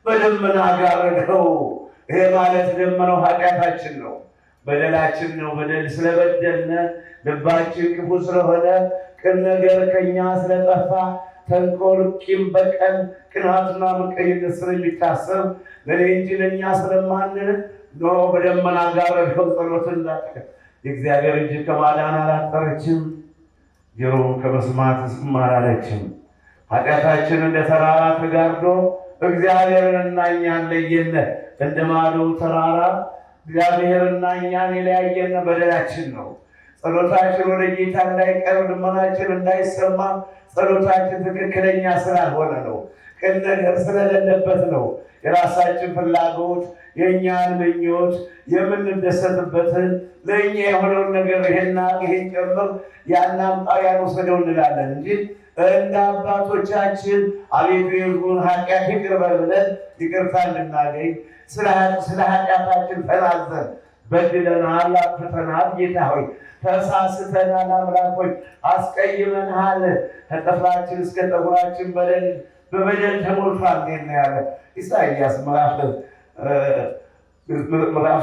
በደመና ጋረድኸው። ይሄ ማለት ደመናው ኃጢአታችን ነው፣ በደላችን ነው። በደል ስለበደልነ ልባችን ክፉ ስለሆነ ቅን ነገር ከኛ ስለጠፋ ተንኮል፣ ቂም፣ በቀል፣ ቅናትና ምቀኝነት ስለሚታሰብ ለእኔ እንጂ ለእኛ ስለማንል ኖ በደመና ጋረድኸው ጸሎትን እንዳትቀር። የእግዚአብሔር እጅ ከማዳን አላጠረችም፣ ጆሮም ከመስማት ዝም አላለችም። ኃጢአታችን እንደ ተራራ ተጋርዶ እግዚአብሔርንና እኛን ለየነ። እንደ ማዶ ተራራ እግዚአብሔርና እኛን የለያየን በደላችን ነው። ጸሎታችን ወደ ጌታ እንዳይቀርብ፣ ልመናችን እንዳይሰማ ጸሎታችን ትክክለኛ ስላልሆነ ነው። ቅን ነገር ስለሌለበት ነው። የራሳችን ፍላጎት፣ የእኛን ምኞት፣ የምንደሰትበትን ለእኛ የሆነውን ነገር ይሄን ጨምር ያን አምጣ ያን ወሰደው እንላለን እንጂ እንደ አባቶቻችን አቤቱ የሕዝቡን ኃጢአት ይቅር በል ብለን ይቅርታ እንድናገኝ ስለ ኃጢአታችን ተናዘን በድለናል፣ አጥፍተናል፣ ጌታ ሆይ ተሳስተናል፣ አምላክ ሆይ አስቀይመንሃል፣ ከጥፍራችን እስከ ጠጉራችን በበደል ተሞልቷል ያለ ኢሳይያስ ምዕራፍ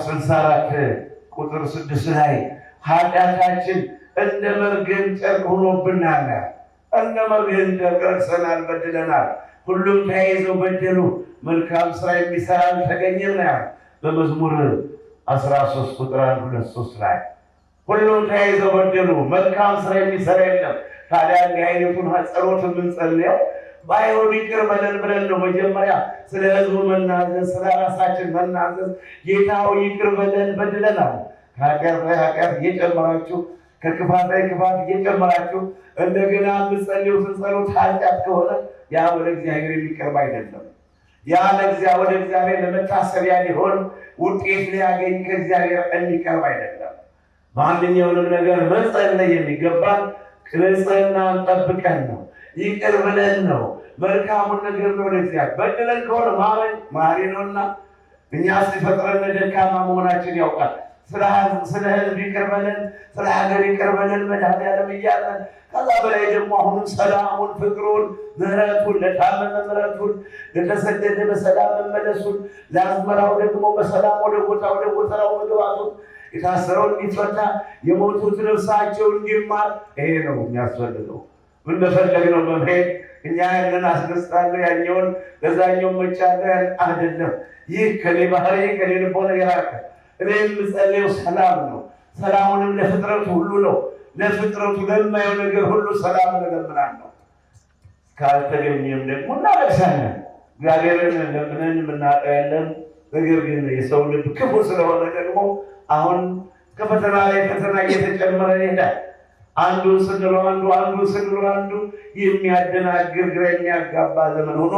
64 ቁጥር 6 ላይ ኃጢአታችን እንደ መርገም ጨርቅ ሆኖብናል፣ እንደ መርገም ጨርቅ ረክሰናል፣ በድለናል፣ ሁሉም ተያይዘው በደሉ፣ መልካም ስራ የሚሰራ አልተገኘም ነው። በመዝሙር 13 ቁጥር 1-3 ላይ ሁሉም ተያይዘው በደሉ፣ መልካም ስራ የሚሰራ የለም። ታዲያ እንዲህ አይነቱን ጸሎት የምንጸልየው ባይሆን ይቅር በለን ብለን ነው መጀመሪያ ስለ ሕዝቡ መናዘዝ፣ ስለ ራሳችን መናዘዝ። ጌታ ሆይ ይቅር በለን በድለናል። ከኃጢአት ላይ ኃጢአት እየጨመራችሁ ከክፋት ላይ ክፋት እየጨመራችሁ እንደገና የምትጸልዩትን ጸሎት ኃጢአት ከሆነ ያ ወደ እግዚአብሔር የሚቀርብ አይደለም። ያ ወደ እግዚአብሔር ለመታሰቢያ ሊሆን ውጤት ሊያገኝ ከእግዚአብሔር የሚቀርብ አይደለም። ማንኛውንም ነገር መጸለይ የሚገባን ንጽሕናን ጠብቀን ነው፣ ይቅር ብለን ነው፣ መልካሙን ነገር ነው ለእግዚአብሔር። በድለን ከሆነ ማረኝ መሐሪ ነውና እኛ ሲፈጥረን ደካማ መሆናችን ያውቃል። ስለ ሕዝብ ይቅር በለን፣ ስለ ሀገር ይቅር በለን መድኃኒዓለም እያለን ከዛ በላይ ደግሞ አሁንም ሰላሙን፣ ፍቅሩን፣ ምሕረቱን፣ ለታመመ ምሕረቱን፣ ለተሰደደ በሰላም መመለሱን፣ ለአዝመራው ደግሞ በሰላም ወደ ጎተራው መግባቱን፣ የታሰረው እንዲፈታ፣ የሞቱት ነፍሳቸው እንዲማር፣ ይሄ ነው የሚያስፈልገው። እንደፈለግነው በመሄድ እኛ ያንን አስደስታለሁ ያኛውን ለዛኛው መጫለ አይደለም። ይህ ከኔ ባህሪ ከኔ ልቦና የራቀ እኔ የምጸልየው ሰላም ነው። ሰላሙንም ለፍጥረቱ ሁሉ ነው። ለፍጥረቱ ለማየው ነገር ሁሉ ሰላም እለምናለሁ። ካልተገኘም ደግሞ እናለቅሳለን። እግዚአብሔርን ለምነን የምናውቀው የለም። ነገር ግን የሰው ልብ ክፉ ስለሆነ ደግሞ አሁን ከፈተና ላይ ፈተና እየተጨመረ ይሄዳል። አንዱ ስንለው አንዱ የሚያደናግር ግራ የሚያጋባ ዘመን ሆኖ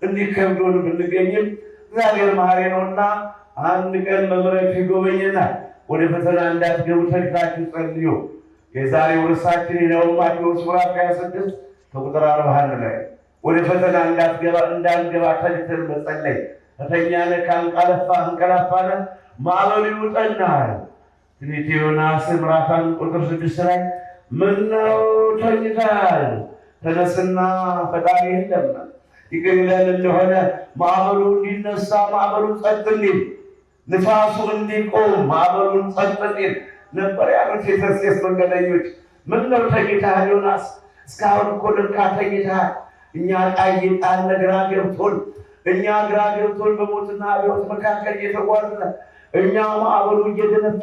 እንዲህ ከብዶን ብንገኝም እግዚአብሔር መሐሪ ነውና አንድ ቀን በምሕረቱ ይጎበኘናል። ወደ ፈተና እንዳትገቡ ተግታችሁ ጸልዩ። የዛሬው ርዕሳችን ነው ማቴዎስ ምዕራፍ 26 ከቁጥር 41 ላይ ወደ ፈተና እንዳንገባ ተግተን መጸለይ። ከተኛነ አንቀላፋነ ማዕበሉ ይውጠናል። ትንቢተ ዮናስ ምዕራፍ 1 ቁጥር 6 ላይ ምነው ተኝተሃል? ተነስና ፈጣሪህን ለምን ይቅር ይለን እንደሆነ ማዕበሉ እንዲነሳ ማዕበሉን ጸጥ እንዲል ንፋሱ እንዲቆም ማዕበሉን ጸጥ እንዲል ነበር ያሉት የተርሴስ መንገደኞች። ምነው ተኝተሃል ዮናስ? እስካሁን እኮ ልካ ተኝተሃል። እኛ ጣይጣን ግራ ገብቶን በሞትና ሕይወት መካከል እየተጓዝን እኛ ማዕበሉ እየደነፋ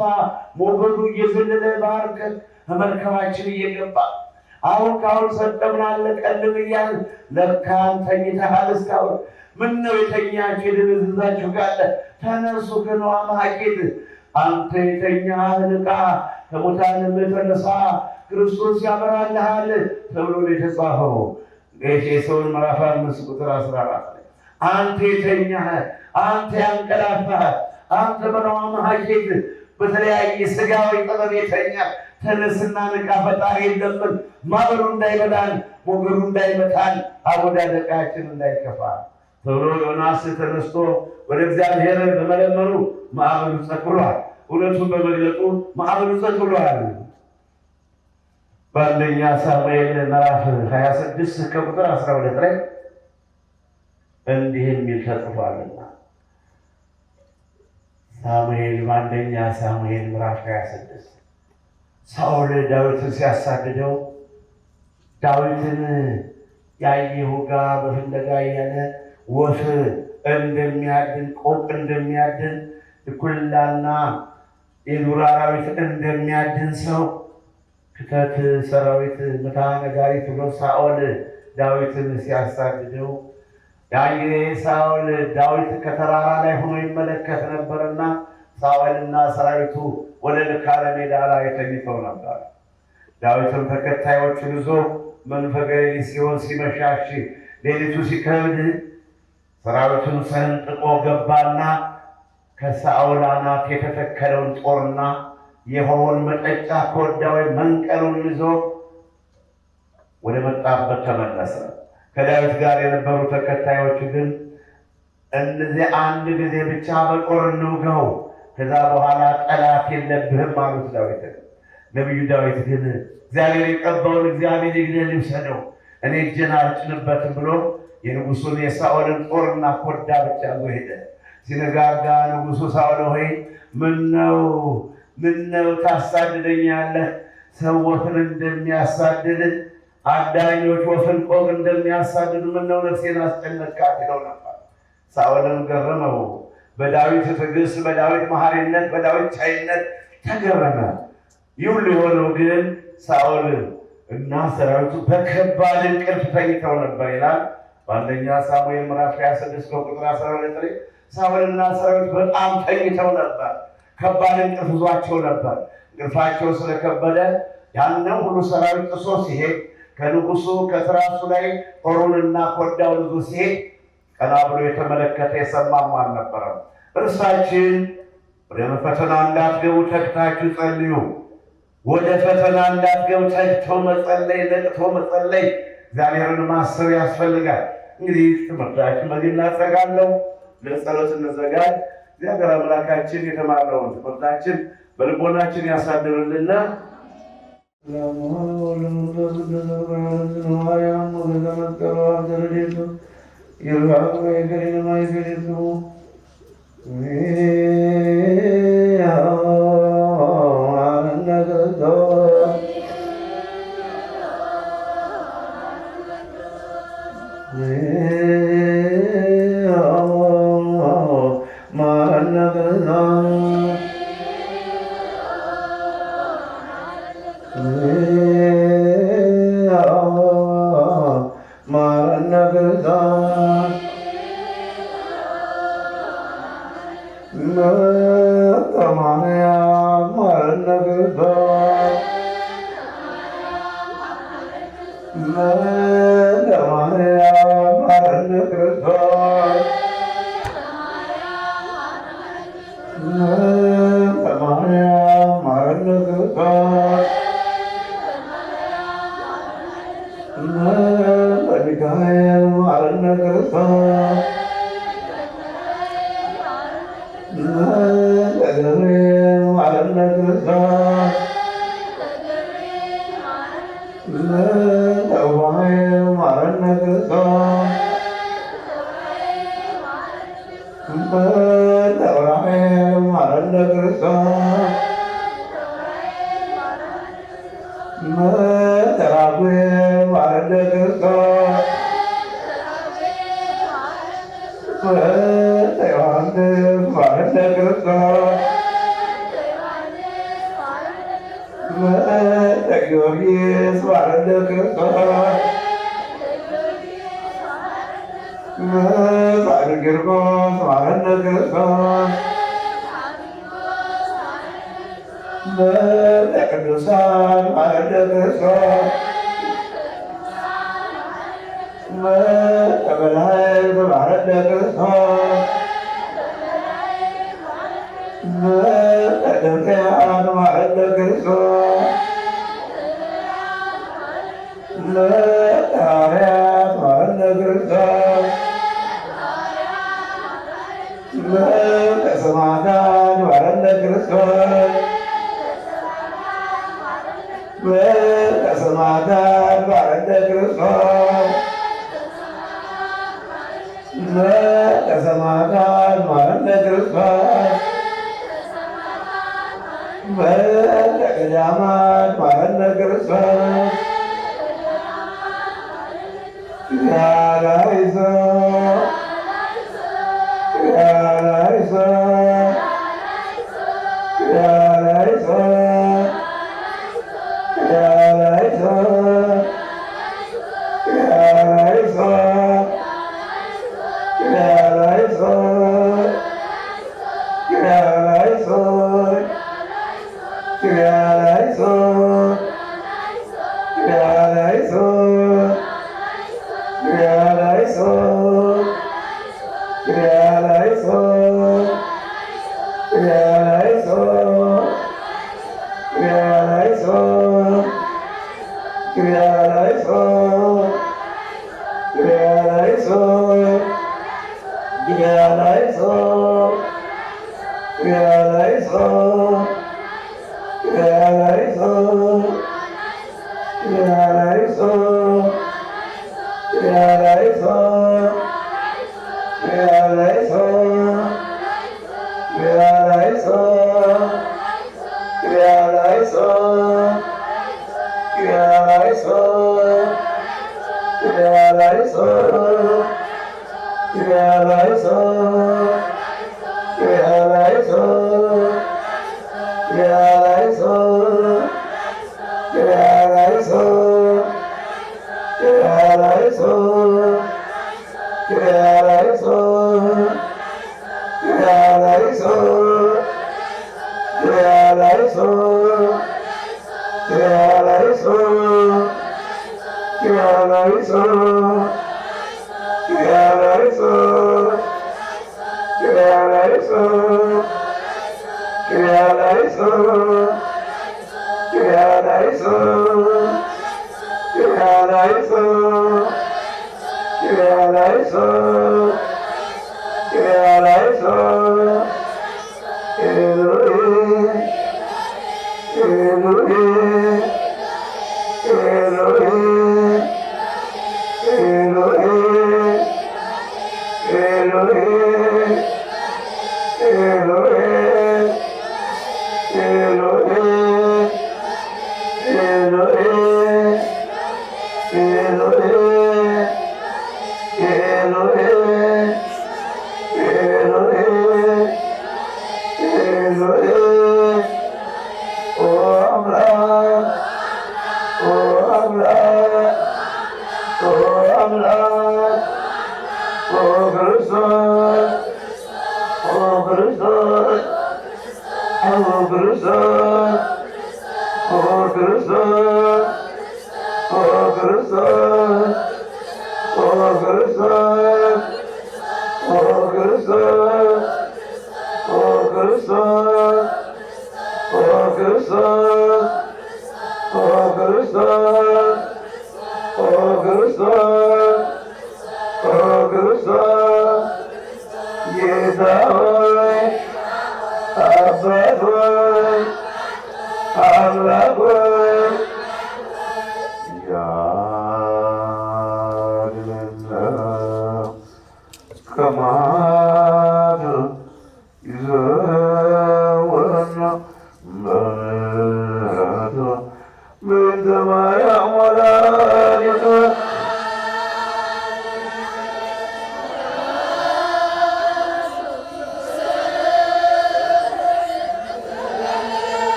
ሞገዱ እየዘለለ ባህር ከመርከባችን እየገባ አሁን ካሁን ሰጠምናለ ቀልም እያል ለካን ተኝተሃል እስካሁን። ምነው የተኛችሁ የደነዘዛችሁ ካለ ተነሱ ከነዋ ማቄት አንተ የተኛህ ንቃ ከሙታንም ተነሳ ክርስቶስ ያበራልሃል ተብሎ የተጻፈው ኤፌሶን ምዕራፍ 5 ቁጥር 14 ላይ አንተ የተኛህ፣ አንተ ያንቀላፋህ፣ አንተ በነዋ ማቄት በተለያየ ስጋዊ ጥበብ የተኛ ተነስና ንቃ፣ ፈጣሪ የለምን ማዕበሉ እንዳይበላን ሞገዱ እንዳይመታን አወዳደቃችን እንዳይከፋ ተብሎ ዮናስ ተነስቶ ወደ እግዚአብሔር በመለመኑ ማዕበሉ ጸጥ ብሏል። እውነቱን በመግለጡ ማዕበሉ ጸጥ ብሏል። በአንደኛ ሳሙኤል ምዕራፍ 26 ከቁጥር 12 ላይ እንዲህ የሚል ተጽፏልና በአንደኛ ሳሙኤል ምዕራፍ 26 ሳኦል ዳዊትን ሲያሳድደው ዳዊትን ያየሁ ጋር በፍለጋ እያለ ወፍ እንደሚያድን ቆቅ እንደሚያድን ድኩላና የዱር አራዊት እንደሚያድን ሰው ክተት ሰራዊት ምታ ነጋሪት ብሎ ሳኦል ዳዊትን ሲያሳድደው ያን ጊዜ ሳኦል ዳዊት ከተራራ ላይ ሆኖ ይመለከት ነበርና ሳኦልና ሰራዊቱ ወደ ልካለ ሜዳ ላይ ተኝተው ነበር። ዳዊትም ተከታዮቹን ይዞ መንፈቀ ሌሊት ሲሆን ሲመሻሽ ሌሊቱ ሲከብድ ሰራዊቱን ሰንጥቆ ገባና ከሳኦል አናት የተተከለውን ጦርና የውሃውን መጠጫ ኮዳዊ መንቀሉን ይዞ ወደ መጣበት ተመለሰ። ከዳዊት ጋር የነበሩ ተከታዮቹ ግን እነዚህ አንድ ጊዜ ብቻ በጦር እንውጋው፣ ከዛ በኋላ ጠላት የለብህም አሉት ዳዊት። ነቢዩ ዳዊት ግን እግዚአብሔር የቀባውን እግዚአብሔር ይግደል ይውሰደው፣ እኔ እጄን አልጭንበትም ብሎ የንጉሱን የሳኦልን ጦርና ኮዳ ብቻ ይዞ ሄደ። ሲነጋጋ ንጉሱ ሳኦል ሆይ ምነው ታሳድደኛለህ? ሰው ወፍን እንደሚያሳድድ አዳኞች ወፍን ቆቅ እንደሚያሳድዱ ምነው ነፍሴን አስጨነቃት ይለው ነበር። ሳኦልን ገረመው። በዳዊት ትዕግስት፣ በዳዊት መሐሪነት፣ በዳዊት ቻይነት ተገረመ። ይህ ሁሉ የሆነው ግን ሳኦል እና ሰራዊቱ በከባድ እንቅልፍ ተኝተው ነበር ይላል። በአንደኛ ሳሙኤል ምዕራፍ 26 ቁጥር 12 ላይ ሳኦልና ሰራዊት በጣም ተኝተው ነበር። ከባድ እንቅልፍ ይዟቸው ነበር። እንቅልፋቸው ስለከበደ ያንን ሁሉ ሰራዊት ጥሶ ሲሄድ ከንጉሱ ከትራሱ ላይ ጦሩንና ኮዳውን ይዞ ሲሄድ ቀና ብሎ የተመለከተ የሰማም አልነበረም። እርሳችን ወደ ፈተና እንዳትገቡ ተግታችሁ ጸልዩ። ወደ ፈተና እንዳትገቡ ተግቶ መጸለይ፣ ነቅቶ መጸለይ፣ እግዚአብሔርን ማሰብ ያስፈልጋል። እንግዲህ ትምህርታችን በዚህ እናጠቃለው። ለጸሎት እንዘጋጅ። እግዚአብሔር አምላካችን የተማረውን ትምህርታችን በልቦናችን ያሳድርልና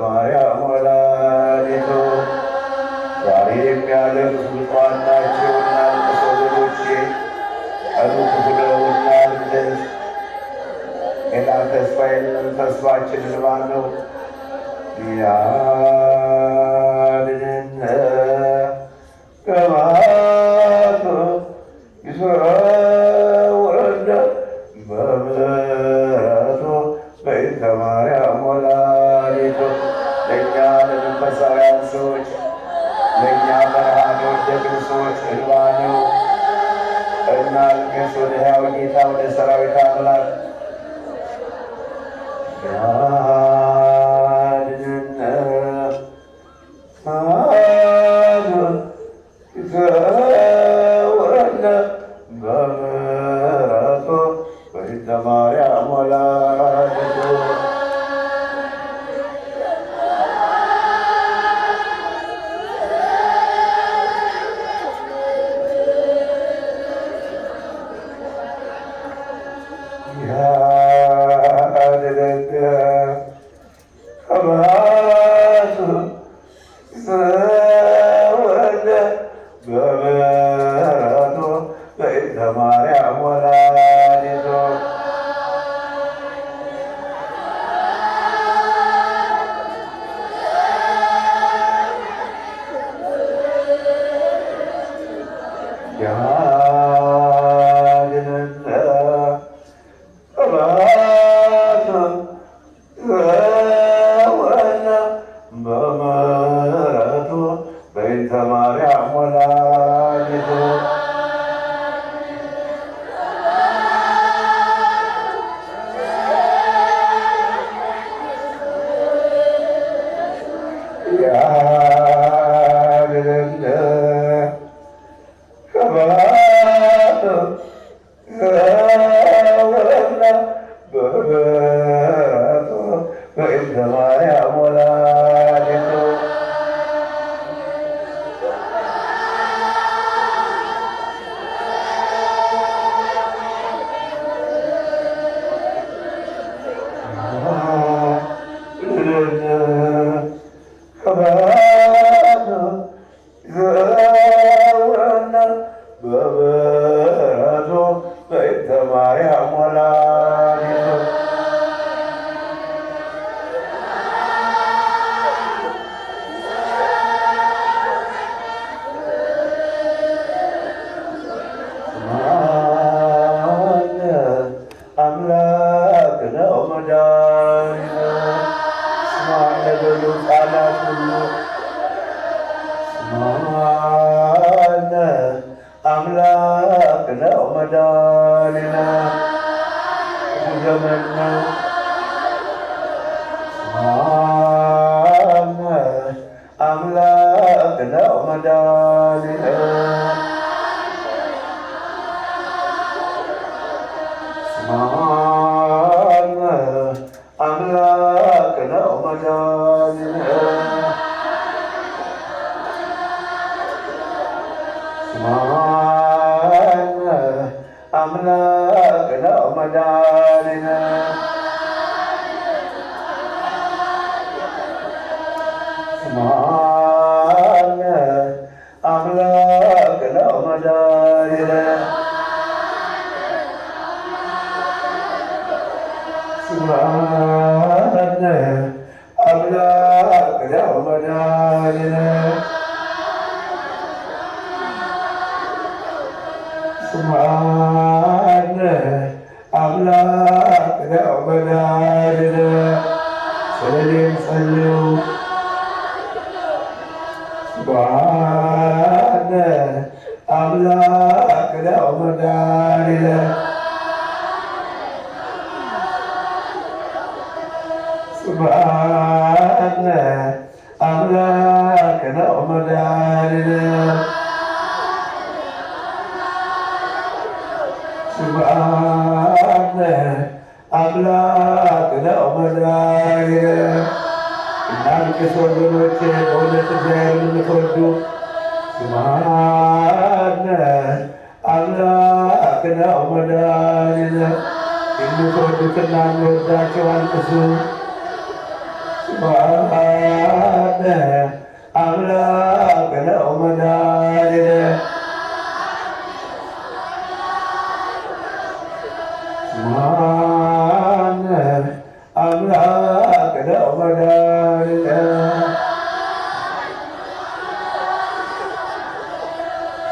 ማርያም ወላዲቱ ዛሬ የሚያለቅሱ ብፁዓን ናቸው እናልቅስ ወገኖቼ። ቀኑ ክፉ ነው እናልቅስ። ጌታ ተስፋችን እንባ ነው። ያድነን ከመዓቱ ይሰውረን በምሕረቱ በእንተ ማርያም ወላዲቱ። ለእኛ ለመንፈሳውያን ሰዎች፣ ለእኛ በረሃ ለወደቅን ሰዎች እንባ ነው። እናልቅስ ወደ ሕያው ጌታ ወደ ሰራዊት አምላክ። ማርያም ወላዲቱ ያድነን ከመዓቱ ይሰውረን በምሕረቱ በእንተ ማርያም ወላዲቱ ያድነን ከመዓቱ ይሰውረን በምሕረቱ በእንተ ማርያም ወላዲቱ ያድነን ከመዓቱ ይሰውረን በምሕረቱ በእንተ ማርያም ወላዲቱ ከመዓቱ ይሰውረን በምሕረቱ በእንተ ማርያም ወላዲቱ አምላክ ነው መድኃኒነ ስምዐ ለበሉ ቃላት ሁሉ ስምዐነ አምላክ ነው መድኃኒነ ክፉ ዘመን ነው። ስምዐነ አምላክ ነው መድኃኒነ ስምዐነ አምላክ ነው መድኃኒነ ስምዐነ አምላክ ነው መድኃኒነ ስምዐነ አምላክ ነው መድኃኒነ ስምዐነ አምላክ ነው መድኃኒነ ስምዐነ አምላክ ነው መድኃኒነ ስለኔም ጸልዩ ስምዐነ አምላክ ነው መድኃኒነ ስምዐነ አምላክ ነው መድኃኒነ ስምዐነ አምላክ ነው መድኃኒነ እናልቅስ ወገኖቼ በእውነት እግዚአብሔርን የምትወዱ ስምዐነ አምላክ ነው መድኃኒነ የምትወዱትና የሚወዳቸው አልቅሱ አምላክ ነው መድኃኒነ ስብሐነ አምላክ ነው መድኃኒነ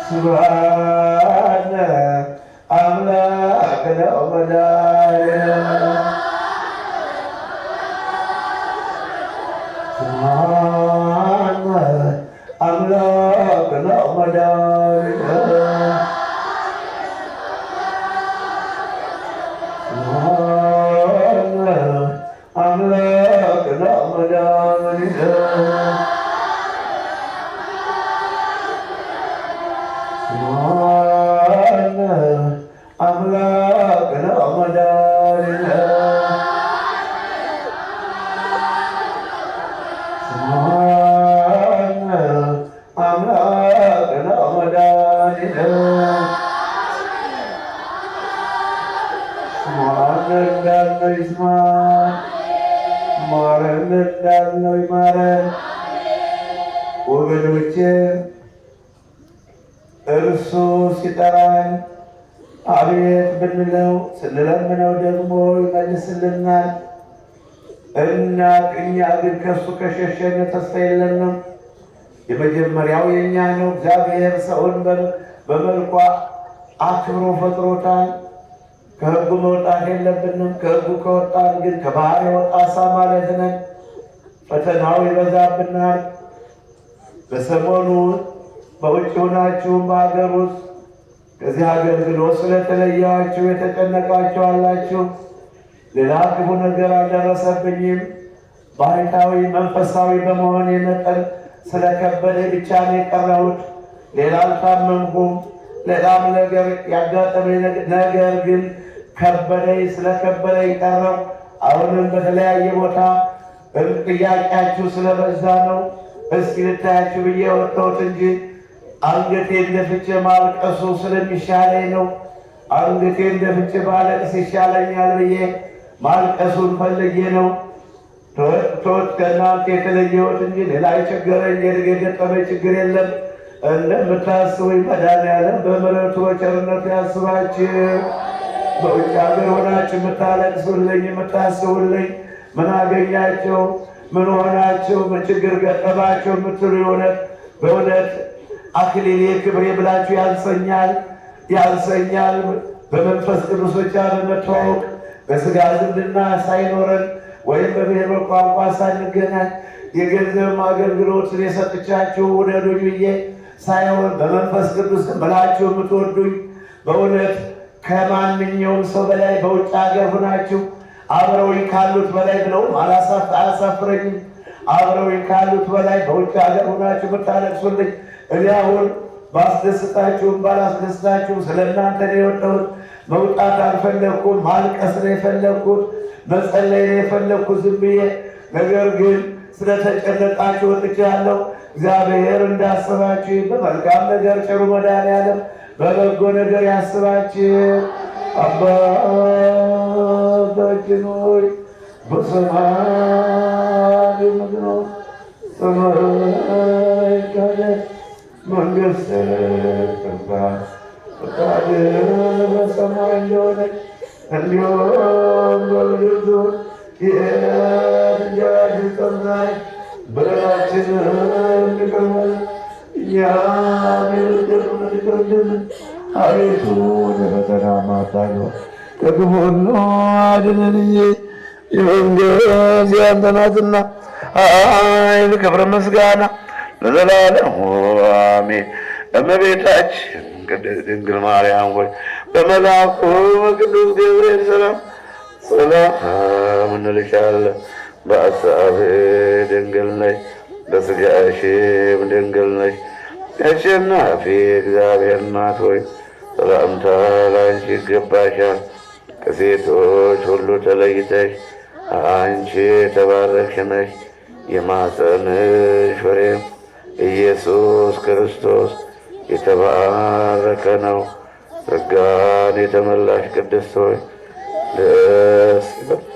ስብሐነ አምላክ ነው መድኃኒነ ስብሐነ አምላክ ነው መድኃኒነ ስብሐነ አምላክ ነው መድኃኒነ ስብሐነ አምላክ ነው መድኃኒነ ስብሐነ አምላክ ነው መድኃኒነ ስብሐነ እንዳልነው ይስማን ማረን እንዳልነው ይማረን። ወገኖቼ እርሱ ሲጠራን አቤት ብንለው ስንለምነው ደግሞ ይመልስልናል። እኛ ግን ከእሱ ከሸሸን ተስፋ የለንም። የመጀመሪያው የእኛ ነው። እግዚአብሔር ሰውን በመልኳ አክብሮ ፈጥሮታል። ከሕጉ መውጣት የለብንም። ከሕጉ ከወጣን ግን ከባህር የወጣ ዓሣ ማለት ነን። ፈተናው ይበዛብናል። በሰሞኑ በውጭ ሆናችሁም በሀገር ውስጥ ከዚህ አገልግሎት ስለተለያችሁ የተጨነቃችሁ አላችሁ። ሌላ ክፉ ነገር አልደረሰብኝም፣ ባህታዊ መንፈሳዊ በመሆን መጠን ስለከበደ ብቻ ነው የቀረሁት፣ ሌላ አልታመምኩም፣ ሌላም ነገር ያጋጠመኝ ነገር ግን ከበደኝ፣ ስለከበደኝ ቀረው። አሁንም በተለያየ ቦታ ጥያቄያችሁ ስለበዛ ነው እስኪ ልታያችሁ ብዬ ወጣሁት እንጂ አንገቴን ደፍቼ ማልቀሱ ስለሚሻለኝ ነው። አንገቴን ደፍቼ ባለቅስ ይሻለኛል ብዬ ማልቀሱን ፈልጌ ነው። ቶት ከእናንተ የተለየሁት እንጂ ሌላ የቸገረኝ የገጠመኝ ችግር የለም። እንደምታስቡኝ መድኃኒዓለም በምሕረቱ በቸርነቱ ያስባችሁ። በውጭ ሀገር ሆናችሁ የምታለቅሱልኝ የምታስቡልኝ ምን አገኛቸው፣ ምን ሆናቸው፣ ምን ችግር ገጠማቸው የምትሉ በእውነት አክሊሌ ክብሬ ብላችሁ ያንሰኛል። በመንፈስ ቅዱስ ብቻ በመተዋወቅ በሥጋ ዝምድና ሳይኖረን ወይም በብሔር በቋንቋ ሳንገናኝ የገንዘብ አገልግሎትን የሰጥቻችሁ ውደዱኝ ብዬ ሳይሆን በመንፈስ ቅዱስ ብላችሁ የምትወዱኝ በእውነት ከማንኛውም ሰው በላይ በውጭ ሀገር ሆናችሁ አብረውኝ ካሉት በላይ ብለውም አያሳፍረኝም። አብረውኝ ካሉት በላይ በውጭ ሀገር ሆናችሁ የምታለቅሱልኝ እኔ አሁን ባስደስታችሁም ባላስደስታችሁም ስለ እናንተ ነው የወጣሁት። መውጣት አልፈለግኩም፣ ማልቀስ ነው የፈለግኩት፣ መጸለይ ነው የፈለግኩት ዝም ብዬ። ነገር ግን ስለተጨነቃችሁ ወጥቻለሁ። እግዚአብሔር እንዳስባችሁ በመልካም ነገር ቸሩ መድኃኒዓለም በበጎ ነገር ያስባችሁ። አባታችን ሆይ በሰማይ የምትኖር ሰማይ ይቀደስ መንግሥትህ ትምጣ ፈቃድህ በሰማይ እንደሆነች እንዲሁም በምድር ትሁን። የዕለት እንጀራችንን ስጠን ዛሬ፣ በደላችንን ይቅር በለን እኛም የበደሉንን ይቅር እንደምንል፣ አቤቱ ወደ ፈተና አታግባን ከክፉ ሁሉ አድነን እንጂ የመንግሥት ያንተ ናትና ኃይል፣ ክብር፣ ምስጋና ለዘላለሙ አሜን። እመቤታችን ቅድስት ድንግል ማርያም ሆይ በመልአኩ በቅዱስ ገብርኤል ሰላም እንልሻለን። በሐሳብሽ ድንግል ነሽ፣ በሥጋሽም ድንግል ነሽ። አሸናፊ እግዚአብሔር እናት ሆይ ሰላምታ ለአንቺ ይገባሻል። ከሴቶች ሁሉ ተለይተሽ አንቺ የተባረክሽ ነሽ። የማኅፀንሽ ፍሬም ኢየሱስ ክርስቶስ የተባረከ ነው። ጸጋን የተመላሽ ቅድስት ሆይ ደስ ይበልሽ።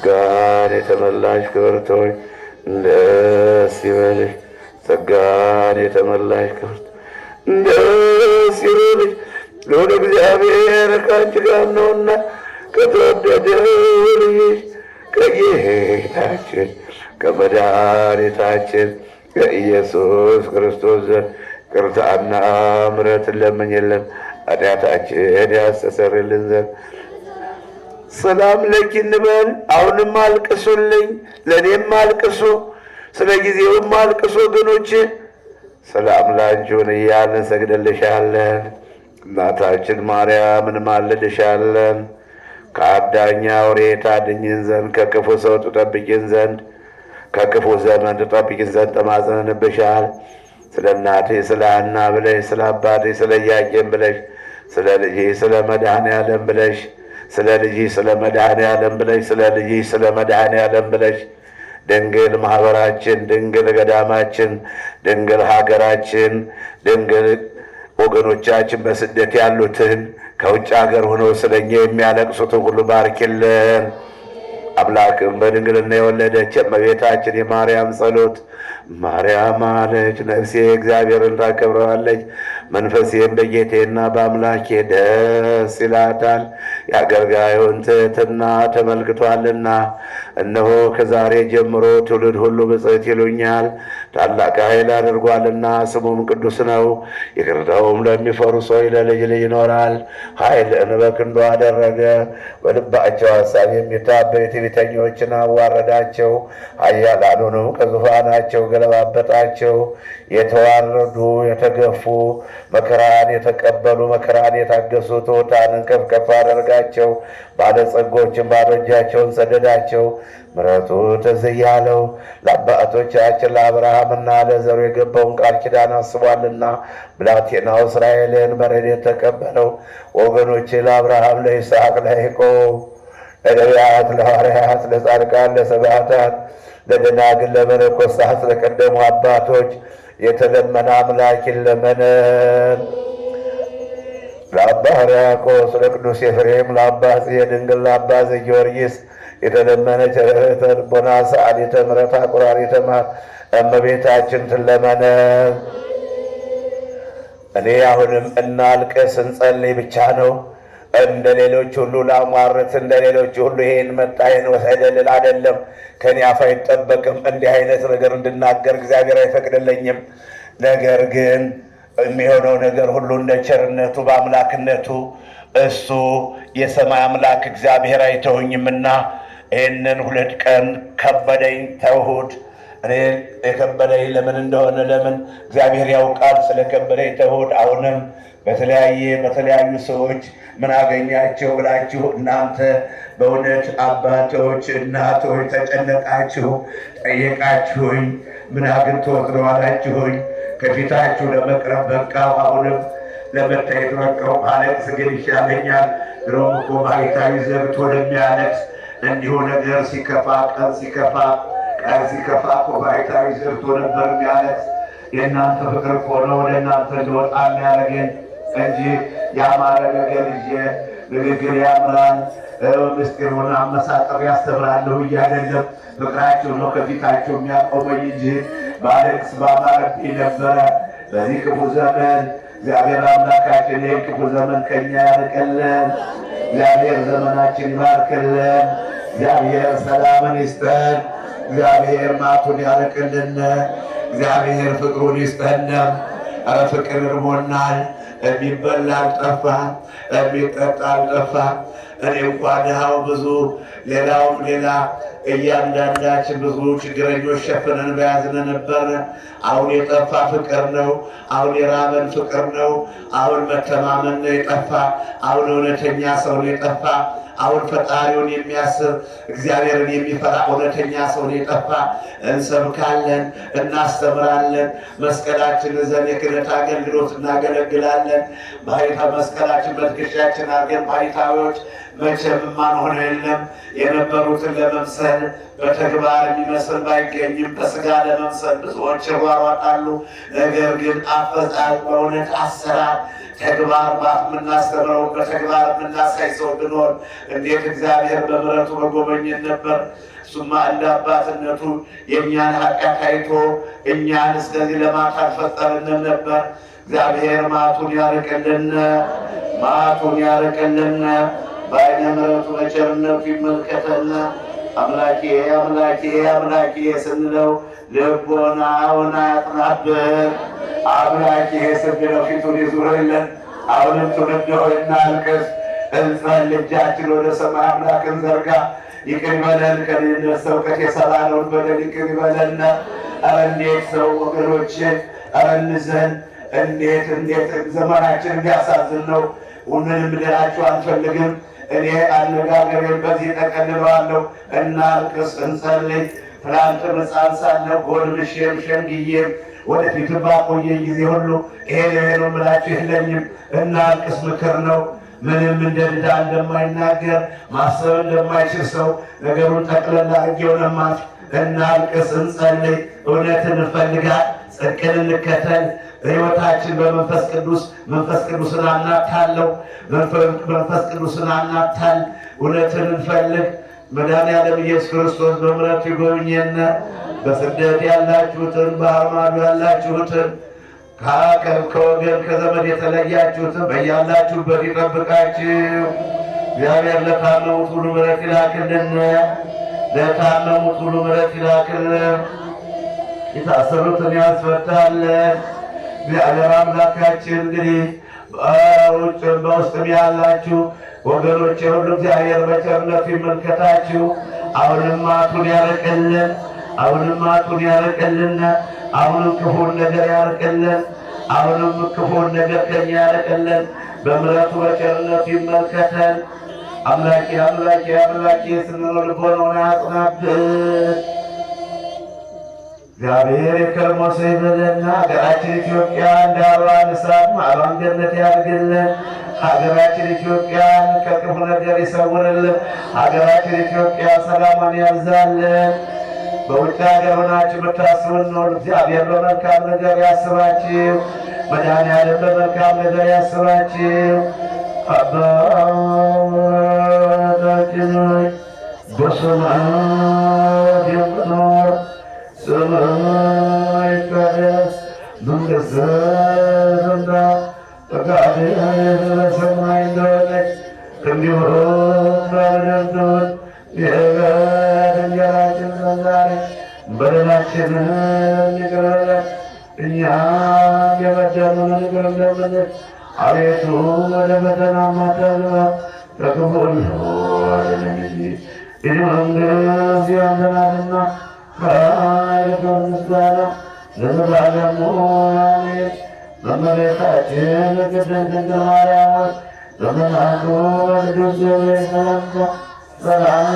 ጸጋን የተመላሽ ክብርት ሆይ ደስ ይበልሽ። ጸጋን የተመላሽ ክብርት ደስ ይበልሽ። ልዑል እግዚአብሔር ከአንቺ ጋር ነውና ከተወደደው ልጅሽ ከጌታችን ከመድኃኒታችን ከኢየሱስ ክርስቶስ ዘንድ ይቅርታና ምሕረትን ለምኝልን ኃጢአታችን ያስተሰርይልን ዘንድ። ሰላም ለኪ እንበል። አሁንም አልቅሱልኝ፣ ለእኔም አልቅሱ፣ ስለ ጊዜውም አልቅሱ ወገኖች። ሰላም ላንቺ ይሁን እያልን እንሰግድልሻለን። እናታችን ማርያም እንማልድሻለን። ከአዳኝ አውሬ ታድኝን ዘንድ ከክፉ ሰው ትጠብቂን ዘንድ ከክፉ ዘመን ትጠብቂን ዘንድ ተማጽነንብሻል። ስለ እናቴ ስለ ሐና ብለሽ ስለ አባቴ ስለ ኢያቄም ብለሽ ስለ ልጅ ስለ መድኃኔዓለም ብለሽ ስለ ልጅ ስለ መድኃኔዓለም ብለሽ ስለ ልጅ ስለ መድኃኔዓለም ብለሽ ድንግል ማህበራችን፣ ድንግል ገዳማችን፣ ድንግል ሀገራችን፣ ድንግል ወገኖቻችን በስደት ያሉትን ከውጭ ሀገር ሆነው ስለኛ የሚያለቅሱትን ሁሉ ባርኪልን። አምላክም በድንግልና የወለደች እመቤታችን የማርያም ጸሎት ማርያም አለች ነፍሴ እግዚአብሔርን ታከብረዋለች፣ መንፈሴም በጌቴና በአምላኬ ደስ ይላታል። የአገልጋዩን ትሕትና ተመልክቷልና። እነሆ ከዛሬ ጀምሮ ትውልድ ሁሉ ብፅዕት ይሉኛል። ታላቅ ኃይል አድርጓልና ስሙም ቅዱስ ነው። ይቅርታውም ለሚፈሩ ሰዎች ለልጅ ልጅ ይኖራል። ኃይልን በክንዱ አደረገ። በልባቸው ሐሳብ የሚታበዩ ትዕቢተኞችን አዋረዳቸው። ኃያላኑንም ከዙፋናቸው ገለባበጣቸው። የተዋረዱ የተገፉ መከራን የተቀበሉ መከራን የታገሱ ትሑታንን ከፍ ከፍ አደረጋቸው። ባለጸጎችን ባዶ እጃቸውን ሰደዳቸው። ምሕረቱ ትዝ እያለው ለአባቶቻችን ለአብርሃምና ለዘሩ የገባውን ቃል ኪዳን አስቧልና ብላቴናው እስራኤልን በረድኤት ተቀበለው። ወገኖቼ ለአብርሃም ለይስሐቅ ለያዕቆብ ለነቢያት ለሐዋርያት ለጻድቃን ለሰማዕታት ለደናግል ለመነኮሳት ለቀደሙ አባቶች የተለመነ አምላክ ይለመነን። ለአባ ሕርያቆስ ለቅዱስ ኤፍሬም ለአባ ዘድንግል ለአባ ዘጊዮርጊስ የተለመነ ቸርነተ ልቦና ሰዓሊተ ምሕረት አቁራሪተ መዓት እመቤታችን ትለመነን። እኔ አሁንም እናልቅስ እንጸልይ ብቻ ነው። እንደ ሌሎች ሁሉ ላሟርት፣ እንደ ሌሎች ሁሉ ይሄን መጣ ይሄን ወሰደ ልል አይደለም። ከኔ አፍ አይጠበቅም። እንዲህ አይነት ነገር እንድናገር እግዚአብሔር አይፈቅድልኝም። ነገር ግን የሚሆነው ነገር ሁሉ እንደ ቸርነቱ በአምላክነቱ እሱ የሰማይ አምላክ እግዚአብሔር አይተውኝምና ይህንን 2 ቀን ከበደኝ ተውሁድ። እኔ የከበደኝ ለምን እንደሆነ ለምን እግዚአብሔር ያውቃል። ስለከበደኝ ተውሁድ። አሁንም በተለያዩ ሰዎች ምን አገኛቸው ብላችሁ እናንተ በእውነት አባቶች እናቶች ተጨነቃችሁ፣ ጠየቃችሁኝ። ምን አግኝቶት ነው አላችሁኝ። ከፊታችሁ ለመቅረብ በቃው። አሁንም ለመታየት በቃው። ባለቅስ ግን ይሻለኛል። ድሮም እኮ ባሕታዊ ዘግቶ ለሚያለቅስ እንዲሁ ነገር ሲከፋ ቀን ሲከፋ እኮ ባሕታዊ ዘግቶ ነበር የሚያለቅስ። የእናንተ ፍቅር እኮ ነው ወደ እናንተ እንደወጣ የሚያደርገን እንጂ ያማረ ነገር ይዤ ንግግር ያምራል ምስጢሩን አመሳጠር ያስተምራለሁ እያደለም ፍቅራችሁ ነው ከፊታችሁ የሚያቆመኝ እንጂ ባለቅስ ባማረብኝ ነበረ። በዚህ ክፉ ዘመን እግዚአብሔር አምላካችን ይህን ክፉ ዘመን ከኛ ያርቅልን። እግዚአብሔር ዘመናችን ይባርክልን። እግዚአብሔር ሰላምን ይስጠን። እግዚአብሔር ማቱን ያርቅልን። እግዚአብሔር ፍቅሩን ይስጠን። ኧረ ፍቅር እርቦናል። የሚበላ አልጠፋ፣ የሚጠጣ አልጠፋ። እኔ እንኳ ድሃው ብዙ ሌላውም ሌላ እያንዳንዳችን ብዙ ችግረኞች ሸፍነን በያዝነ ነበር። አሁን የጠፋ ፍቅር ነው። አሁን የራበን ፍቅር ነው። አሁን መተማመን ነው የጠፋ። አሁን እውነተኛ ሰው ነው የጠፋ። አሁን ፈጣሪውን የሚያስብ እግዚአብሔርን የሚፈራ እውነተኛ ሰው ነው የጠፋ። እንሰብካለን፣ እናስተምራለን። መስቀላችን ይዘን የክህነት አገልግሎት እናገለግላለን። መስቀላችን በትከሻችን አድርገን ባሕታዊዎች መቼም ማንሆነ የለም። የነበሩትን ለመምሰል በተግባር የሚመስል ባይገኝም በስጋ ለመምሰል ብዙዎች ይሯሯጣሉ። ነገር ግን አፈጻጸም በእውነት አሰራር ተግባር በአፍ የምናስተምረው በተግባር የምናሳይ ሰው ብኖር እንዴት እግዚአብሔር በምሕረቱ በጎበኘን ነበር። እሱማ እንደ አባትነቱ የእኛን ኃጢአት አይቶ እኛን እስከዚህ ለማት አልፈጠረንም ነበር። እግዚአብሔር መዓቱን ያርቅልን፣ መዓቱን ያርቅልን፣ በዓይነ ምሕረቱ በቸርነቱ ይመልከተን። አምላኬ አምላኬ አምላኬ ስንለው ልቦናውን ያጽናብን። አምላኬ ስንለው ፊቱን ይዙርልን። አሁንም ትውልድ ሆይ እናልቅስ፣ እንጸልይ፣ እጃችን ወደ ሰማይ አምላክ እንዘርጋ። ይቅር ይበለን፣ ከልጅነት ሰውቀት የሠራነውን በደል ይቅር ይበለን። ኧረ እንዴት ሰው ወገኖች፣ ኧረ እንዘን። እንዴት ዘመናችን እንዲያሳዝን ነው። ምንም ልላችሁ አንፈልግም። እኔ አነጋገሬን በዚህ ጠቀልለዋለሁ። እናልቅስ፣ እንጸልይ። ትናንት ሕፃን ሳለሁ ጎልምሼም ሸምግዬም ወደፊት ባቆየኝ ጊዜ ሁሉ ይሄ ነው የምላችሁ የለኝም። እናልቅስ ምክር ነው። ምንም እንደ ድዳ እንደማይናገር ማሰብ እንደማይችል ሰው ነገሩን ጠቅለላ አድርጌው ለማት። እናልቅስ፣ እንጸልይ፣ እውነትን እንፈልጋል፣ ጽድቅን እንከተል። ሕይወታችን በመንፈስ ቅዱስን አናታለው። መንፈስ ቅዱስን አናታል። እውነትን እንፈልግ። መድኃኔዓለም ኢየሱስ ክርስቶስ በምሕረቱ ይጎብኘን። በስደት ያላችሁትን፣ ባህር ማዶ ያላችሁትን፣ ከወገን ከዘመድ የተለያችሁትን በያላችሁበት ይጠብቃችሁ። እግዚአብሔር ለታመሙት ሁሉ ምሕረት ይላክልን። ለታመሙት ሁሉ ምሕረት ይላክልን። የታሰሩትን ያስፈታልን። እግዚአብሔር አምላካችን እንግዲህ በውጭም በውስጥም ያላችሁ ወገኖቼ ሁሉ እግዚአብሔር በቸርነቱ ይመልከታችሁ። አሁንም መዓቱን ያርቅልን። አሁንም መዓቱን ያርቅልን። አሁንም ክፉን ነገር ያርቅልን። አሁንም ክፉን ነገር ከኛ ያርቅልን። በምሕረቱ በቸርነቱ ይመልከተን። አምላኬ አምላኬ አምላኬ ስንል ልቦናውን ያጽናብን። እግዚአብሔር የከርሞ ሰው ይበለን። ሀገራችን ኢትዮጵያ እንደ አበባ እሳት ማዕሯን ገነት ያድርግልን። ሀገራችን ኢትዮጵያን ከክፉ ነገር ይሰውርልን። ሀገራችን ኢትዮጵያ ሰላሟን ያብዛልን። በውጭ ሀገር ሆናችሁ የምታስቡን ነው እግዚአብሔር በመልካም ነገር ያስባችሁ። መድኃኔዓለም በመልካም ነገር ያስባችሁ። አባታችን ሆይ በሰማያት የምትኖር ስምህ ይቀደስ፣ መንግሥትህ ትምጣ፣ ፈቃድህ በሰማይ እንደሆነች እንዲሁም በምድር ትሁን። የዕለት እንጀራችንን ዛሬ በደላችንን ይቅር በለን እኛም የበደሉንን ይቅር እንደምንል። አቤቱ ወደ ፈተና አታግባን ከክፉ ሁሉ አድነን እንጂ መንግሥት ያንተ ናትና ኃይል፣ ክብር፣ ምስጋና ለዘላለሙ አሜን። እመቤታችን ቅድስት ድንግል ማርያም ሆይ በመልአኩ በቅዱስ ገብርኤል ሰላምታ ሰላም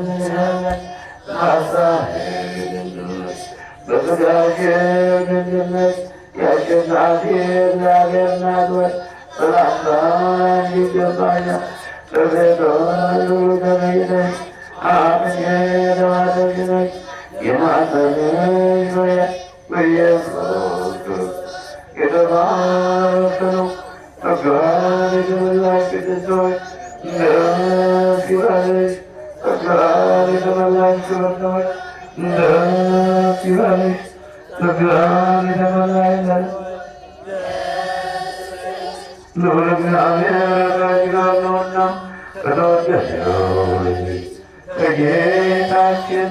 እንልሻለን። በሐሳብሽ ድንግል ነሽ፣ በሥጋሽ ድንግል ነሽ። የአሸናፊ እግዚአብሔር እናት ሆይ ሰላምታ ይገባሻል። ከሴቶች ሁሉ ተለይተሽ አንቺ የተባረክሽ ነሽ። የማኅፀንሽ ፍሬ ኢየሱስ ክርስቶስ የተባረከ ነው። ጸጋን የተመላሽ ቅድስት ሆይ ደስ ይበልሽ። ጸጋን የተመላሽ ክብርት ሆይ ደስ ይበልሽ። ጸጋን የተመላሽ ልዑል እግዚአብሔር ከአንቺ ጋር ነውና ከተወደደው ልጅሽ ከጌታችን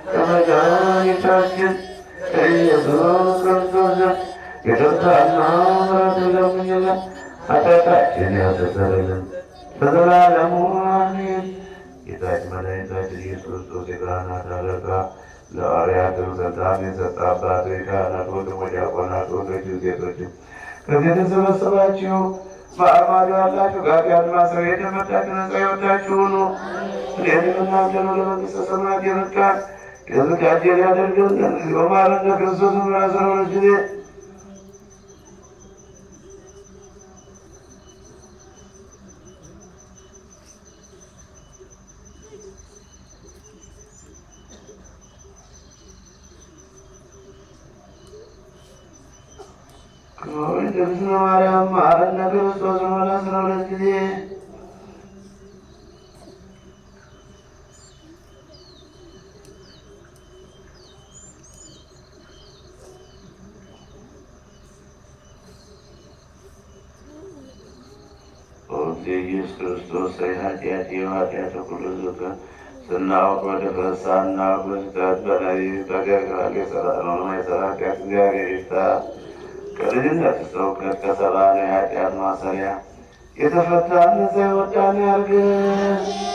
ከመድኃኒታችን ከኢየሱስ ክርስቶስ ዘንድ ይቅርታና ምሕረትን ለምኝልን ኃጢአታችንን ያስተሰርይልን ለዘላለሙ አሜን። ጌታችን መድኃኒታችን ኢየሱስ ክርስቶስ የካህናት አለቃ ለሐዋርያትም ሥልጣን የሰጠ አባቶች፣ ካህናት፣ ወንድሞች፣ ዲያቆናት፣ ወንዶችም ሴቶችም ከዚህ የተሰበሰባችሁ በአርማዶ ያላችሁ ከኃጢአት ማሰሪያ የተፈታችሁ ነፃ የወጣችሁ ሁኑ። እኔንም እናንተን ወደ መንግሥተ ሰማያት የበቃን የተዘጋጀን ያደርገን። በማረነ ክርስቶስ 12 ጊዜ ቅድስት ማርያም ማረነ ክርስቶስ ሆነ 12 ጊዜ ኢየሱስ ክርስቶስ ኃጢአት የኃጢአት ሁሉ ዝከ ስናውቅ በድፍረት ሳናውቅ በስህተት በሌሊት በገግራ የሠራነውን የሠራ ኃጢአት እግዚአብሔር ይፍታ። ከልጅነት እስከ እውቀት ከሠራነው የኃጢአት ማሰሪያ የተፈታን ነፃ የወጣን ያድርገን።